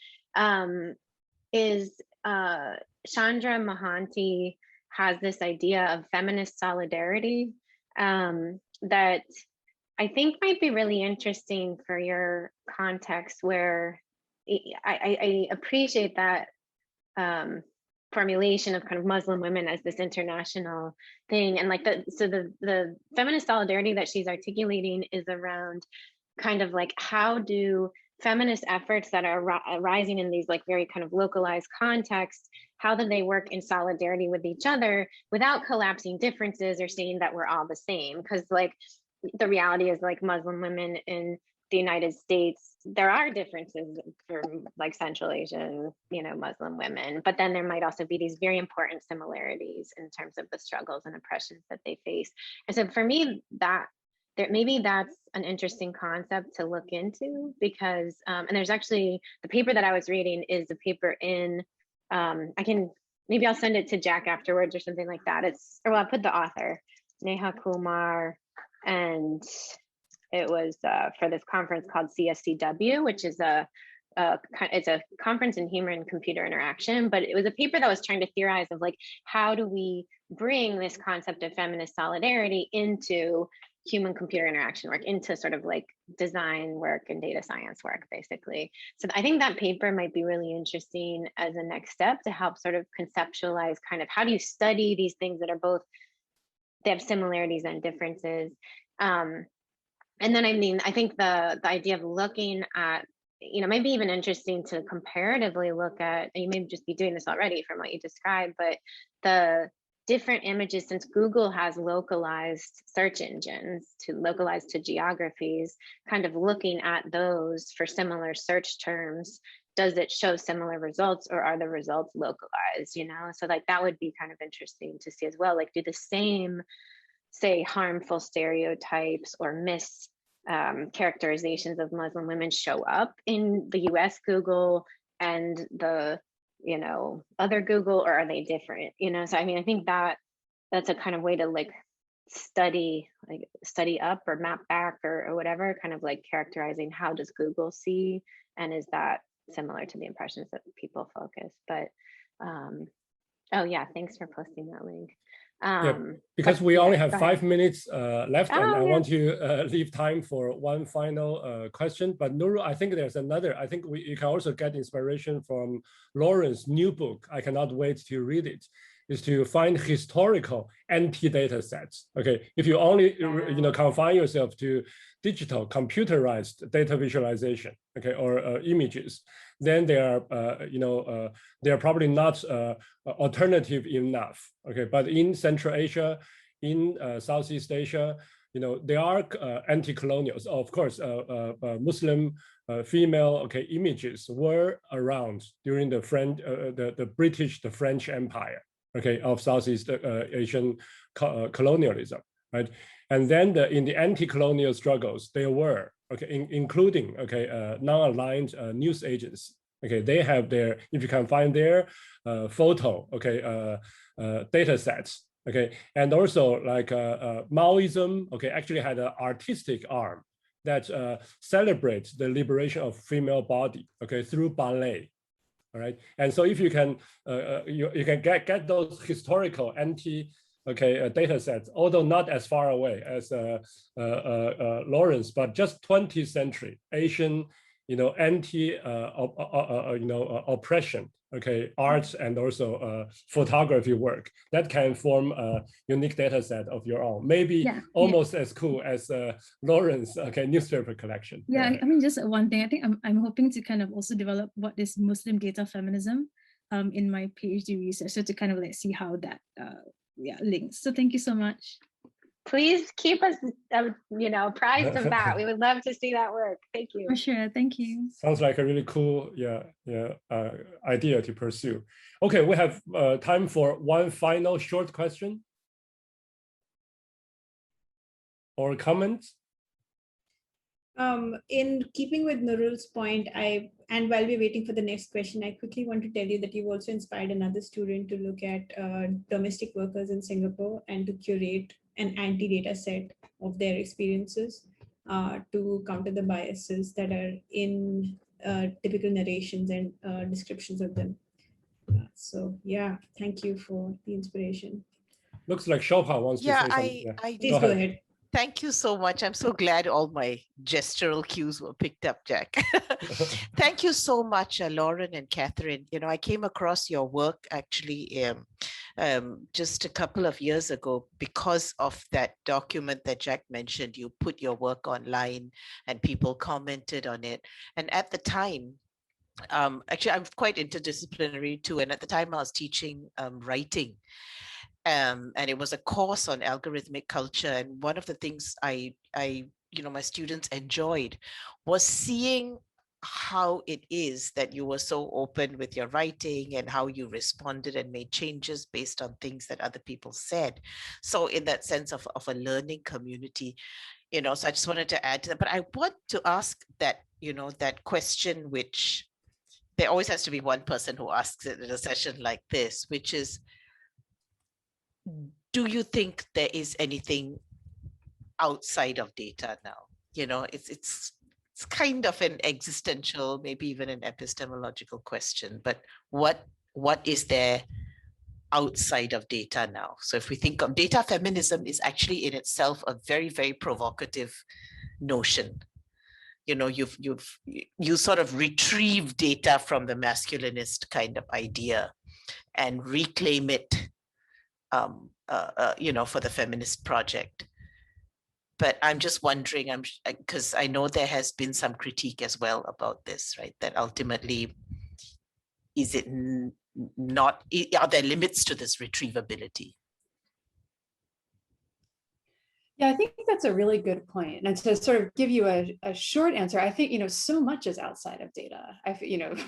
is Chandra Mohanty has this idea of feminist solidarity that I think might be really interesting for your context, where I appreciate that formulation of kind of Muslim women as this international thing, and like the feminist solidarity that she's articulating is around kind of like, how do feminist efforts that are arising in these like very kind of localized contexts, how do they work in solidarity with each other without collapsing differences or saying that we're all the same? Because like the reality is, like, Muslim women in the United States, there are differences for like Central Asian, Muslim women, but then there might also be these very important similarities in terms of the struggles and oppressions that they face. And so for me, maybe that's an interesting concept to look into, because, and there's actually, the paper that I was reading is a paper in, maybe I'll send it to Jack afterwards or something like that. I'll put the author, Neha Kumar, and it was for this conference called CSCW, which is it's a conference in human and computer interaction, but it was a paper that was trying to theorize of like, how do we bring this concept of feminist solidarity into human computer interaction work, into sort of like design work and data science work, basically. So I think that paper might be really interesting as a next step to help sort of conceptualize kind of how do you study these things that are both, they have similarities and differences. And then, I mean, I think the idea of looking at maybe even interesting to comparatively look at, and you may just be doing this already from what you described, but the different images, since Google has localized search engines to localize to geographies, kind of looking at those for similar search terms, does it show similar results, or are the results localized, So like that would be kind of interesting to see as well. Like, do the same, say, harmful stereotypes or characterizations of Muslim women show up in the US Google and the other Google, or are they different? So I mean, I think that's a kind of way to like study up or map back or whatever, kind of like characterizing how does Google see, and is that similar to the impressions that people focus. But oh yeah, thanks for posting that link. Yeah, because we only have 5 minutes left, and I want to leave time for one final question. But Nurul, I think there's another. I think you can also get inspiration from Lauren's new book. I cannot wait to read it. Is to find historical anti-data sets. Okay, if you only confine yourself to digital computerized data visualization, okay, or images, then they are probably not alternative enough. Okay, but in Central Asia, in Southeast Asia, there are anti-colonials. Of course, Muslim female images were around during the French Empire. Okay, of Southeast Asian colonialism, right? And then in the anti-colonial struggles, there were including non-aligned news agents. Okay, they have their, if you can find their photo, data sets. Okay, and also like Maoism, actually had an artistic arm that celebrates the liberation of female body, through ballet. All right, and so if you can you can get those historical data sets, although not as far away as Lawrence, but just 20th century Asian oppression arts and also photography work that can form a unique data set of your own, maybe almost as cool as Lawrence newspaper collection. Yeah, I mean, just one thing, I think I'm hoping to kind of also develop what is Muslim data feminism in my PhD research, so to kind of like see how that links. So thank you so much. Please keep us, apprised of that. We would love to see that work. Thank you. For sure. Thank you. Sounds like a really cool, idea to pursue. Okay, we have time for one final short question or comment. In keeping with Nurul's point, and while we're waiting for the next question, I quickly want to tell you that you've also inspired another student to look at domestic workers in Singapore and to curate an anti-data set of their experiences to counter the biases that are in typical narrations and descriptions of them. So yeah, thank you for the inspiration. Looks like Shilpa wants to say something. Please go ahead. Thank you so much. I'm so glad all my gestural cues were picked up, Jack. Thank you so much, Lauren and Catherine. I came across your work actually just a couple of years ago because of that document that Jack mentioned. You put your work online and people commented on it. And at the time, actually, I'm quite interdisciplinary too. And at the time I was teaching writing. And it was a course on algorithmic culture. And one of the things my students enjoyed was seeing how it is that you were so open with your writing and how you responded and made changes based on things that other people said. So in that sense of a learning community, so I just wanted to add to that. But I want to ask that, that question, which there always has to be one person who asks it in a session like this, which is, do you think there is anything outside of data now? It's kind of an existential, maybe even an epistemological question, but what is there outside of data now? So if we think of data feminism is actually in itself a very, very provocative notion. You sort of retrieve data from the masculinist kind of idea and reclaim it for the feminist project. but I'm just wondering, because I know there has been some critique as well about this, right? That ultimately, is it not, are there limits to this retrievability? Yeah, I think that's a really good point. And to sort of give you a short answer, I think, so much is outside of data.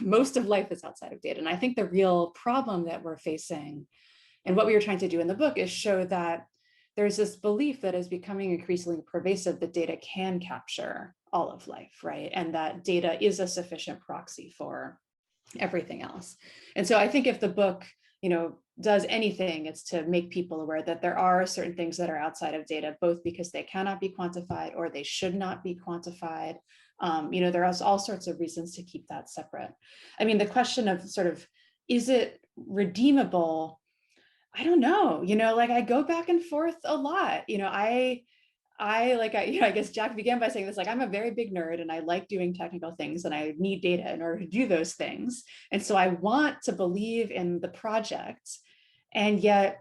Most of life is outside of data. And I think the real problem that we're facing and what we were trying to do in the book is show that there's this belief that is becoming increasingly pervasive that data can capture all of life, right? And that data is a sufficient proxy for everything else. And so I think if the book, does anything, it's to make people aware that there are certain things that are outside of data, both because they cannot be quantified or they should not be quantified. There are all sorts of reasons to keep that separate. I mean, the question of sort of, is it redeemable? I don't know, I go back and forth a lot. I guess Jack began by saying this, I'm a very big nerd and I like doing technical things and I need data in order to do those things. And so I want to believe in the project. And yet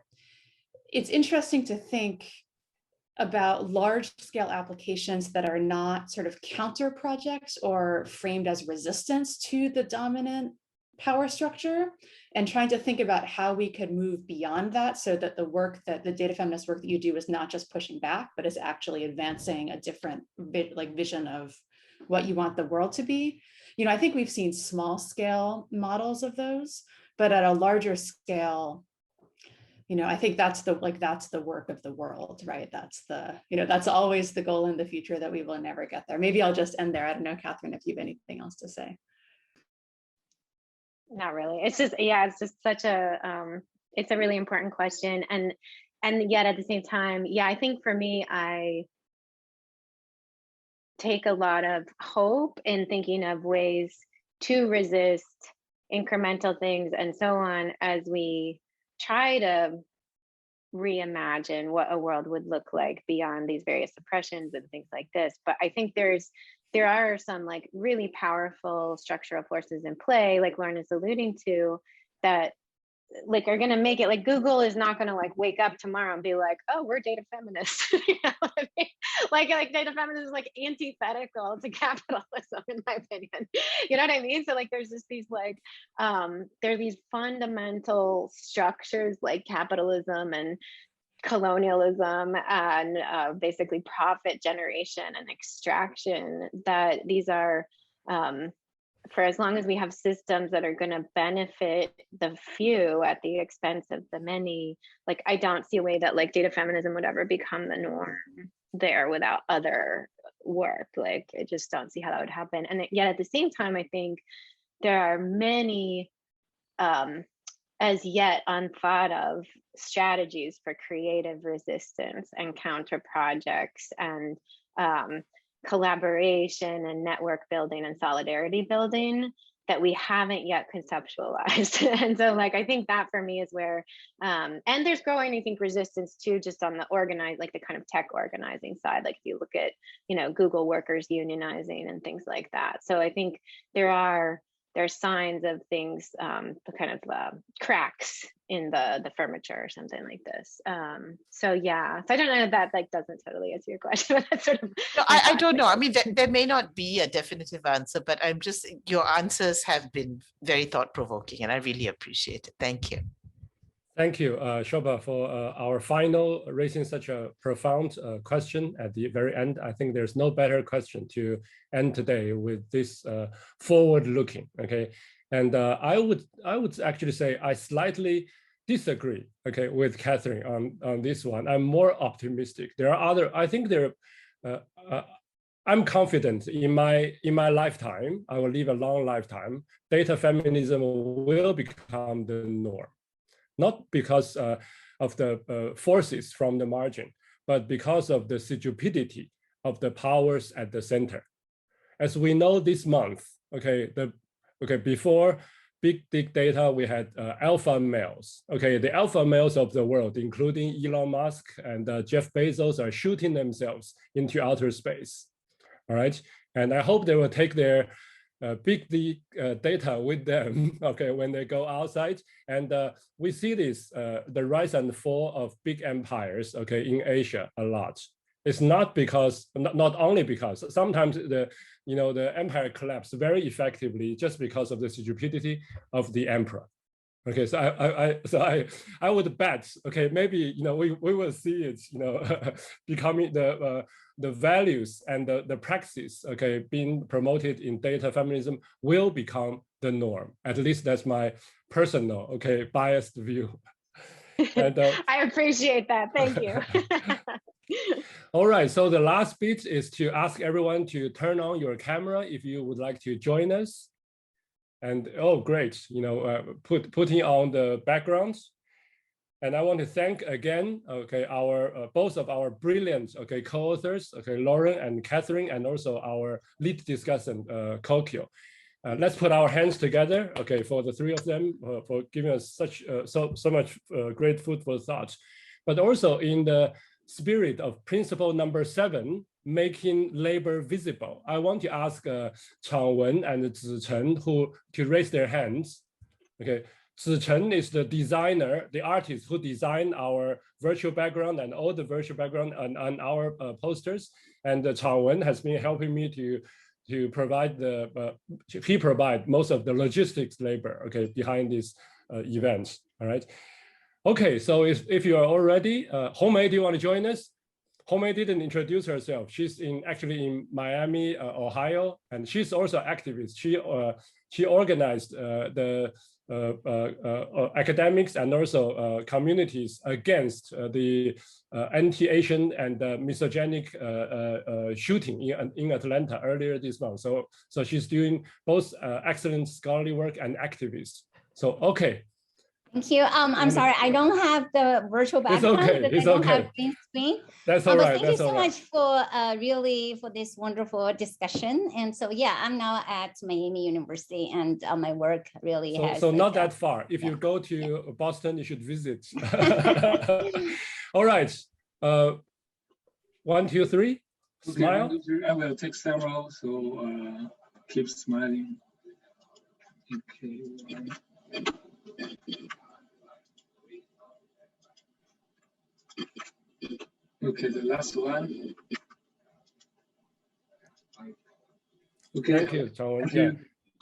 it's interesting to think about large scale applications that are not sort of counter projects or framed as resistance to the dominant power structure, and trying to think about how we could move beyond that so that the work that the data feminist work that you do is not just pushing back, but is actually advancing a different vision of what you want the world to be. I think we've seen small scale models of those, but at a larger scale, I think that's the work of the world, right? That's always the goal in the future, that we will never get there. Maybe I'll just end there. I don't know, Catherine, if you have anything else to say. Not really. It's just such a, it's a really important question. And yet at the same time, I think for me, I take a lot of hope in thinking of ways to resist incremental things and so on, as we try to reimagine what a world would look like beyond these various oppressions and things like this. But I think there are some really powerful structural forces in play, like Lauren is alluding to, that are going to make it Google is not going to wake up tomorrow and be like, oh, we're data feminists. You know what I mean? Like data feminism is antithetical to capitalism, in my opinion. You know what I mean? So there's just these there's these fundamental structures like capitalism and colonialism and basically profit generation and extraction, that these are for as long as we have systems that are going to benefit the few at the expense of the many, I don't see a way that data feminism would ever become the norm there without other work. I just don't see how that would happen. And yet at the same time, I think there are many as yet unthought of strategies for creative resistance and counter projects and collaboration and network building and solidarity building that we haven't yet conceptualized. And so I think that for me is where, and there's growing, I think, resistance too, just on the organized, the kind of tech organizing side. If you look at, Google workers unionizing and things like that. So I think there are signs of things, the kind of cracks in the furniture or something like this. So I don't know if that doesn't totally answer your question, but that's sort of. No, I don't know. I mean, there may not be a definitive answer, but your answers have been very thought-provoking, and I really appreciate it. Thank you. Thank you, Shobha, for our final raising such a profound question at the very end. I think there's no better question to end today with this forward-looking. Okay, and I would actually say I slightly disagree. Okay, with Catherine on this one. I'm more optimistic. There are other. I think I'm confident in my lifetime. I will live a long lifetime. Data feminism will become the norm. Not because of the forces from the margin, but because of the stupidity of the powers at the center. As we know this month, before big data, we had alpha males. Okay, the alpha males of the world, including Elon Musk and Jeff Bezos, are shooting themselves into outer space. All right, and I hope they will take their big data with them, okay, when they go outside. And we see this, the rise and fall of big empires, okay, in Asia a lot. It's not because, not only because, sometimes the empire collapsed very effectively just because of the stupidity of the emperor. Okay, so I would bet, okay, maybe we will see it becoming the values and the practice, okay, being promoted in data feminism will become the norm. At least that's my personal, okay, biased view. And, I appreciate that. Thank you. All right, so the last bit is to ask everyone to turn on your camera if you would like to join us. And oh, great, putting on the backgrounds. And I want to thank again, okay, our both of our brilliant, okay, co-authors, okay, Lauren and Catherine, and also our lead discussant, Kokil. Let's put our hands together, okay, for the three of them for giving us such so much great food for thought. But also in the spirit of principle number 7, making labor visible, I want to ask Changwen and Zichen to raise their hands. Okay, Zichen is the designer, the artist who designed our virtual background and all the virtual background on our posters. And Changwen has been helping me to provide he provide most of the logistics labor, okay, behind these events. All right. Okay, so if you are all ready, Homei, do you want to join us? Homei didn't introduce herself. She's actually in Miami, Ohio, and she's also an activist. She organized the academics and also communities against the anti-Asian and misogynic shooting in Atlanta earlier this month. So she's doing both excellent scholarly work and activist. So okay. Thank you. I'm sorry, I don't have the virtual background. It's okay. It's okay. Have green screen. That's all right. Thank you so much for for this wonderful discussion. And so yeah, I'm now at Miami University, and my work really has. So not that far. If you go to Boston, you should visit. All right. 1, 2, 3. Smile. Okay, I will take several. So keep smiling. Okay. Okay, the last one. Okay. Thank you, Changwen. Yeah.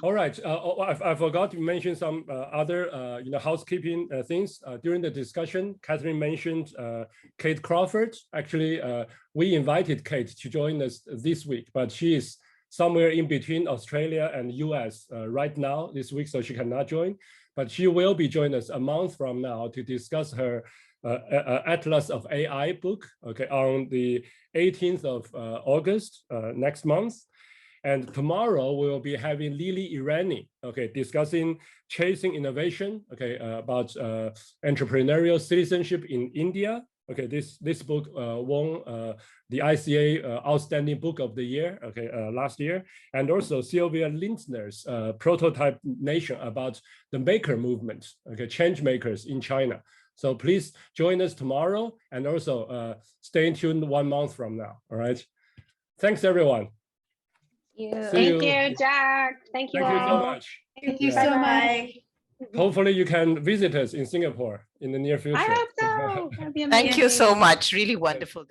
All right. I forgot to mention some other housekeeping things during the discussion. Catherine mentioned Kate Crawford. Actually, we invited Kate to join us this week, but she is somewhere in between Australia and US right now this week, so she cannot join. But she will be joining us a month from now to discuss her Atlas of AI book, okay, on the 18th of August next month. And tomorrow we will be having Lily Irani, okay, discussing chasing innovation, okay, about entrepreneurial citizenship in India. Okay, this book won the ICA Outstanding Book of the Year, okay, last year. And also Sylvia Lindner's Prototype Nation about the maker movement, okay, change makers in China. So please join us tomorrow, and also stay tuned 1 month from now, all right? Thanks, everyone. Thank you, Jack. Thank you so much. Thank you so much. Hopefully you can visit us in Singapore in the near future. I hope so. That'd be amazing. Thank you so much. Really wonderful.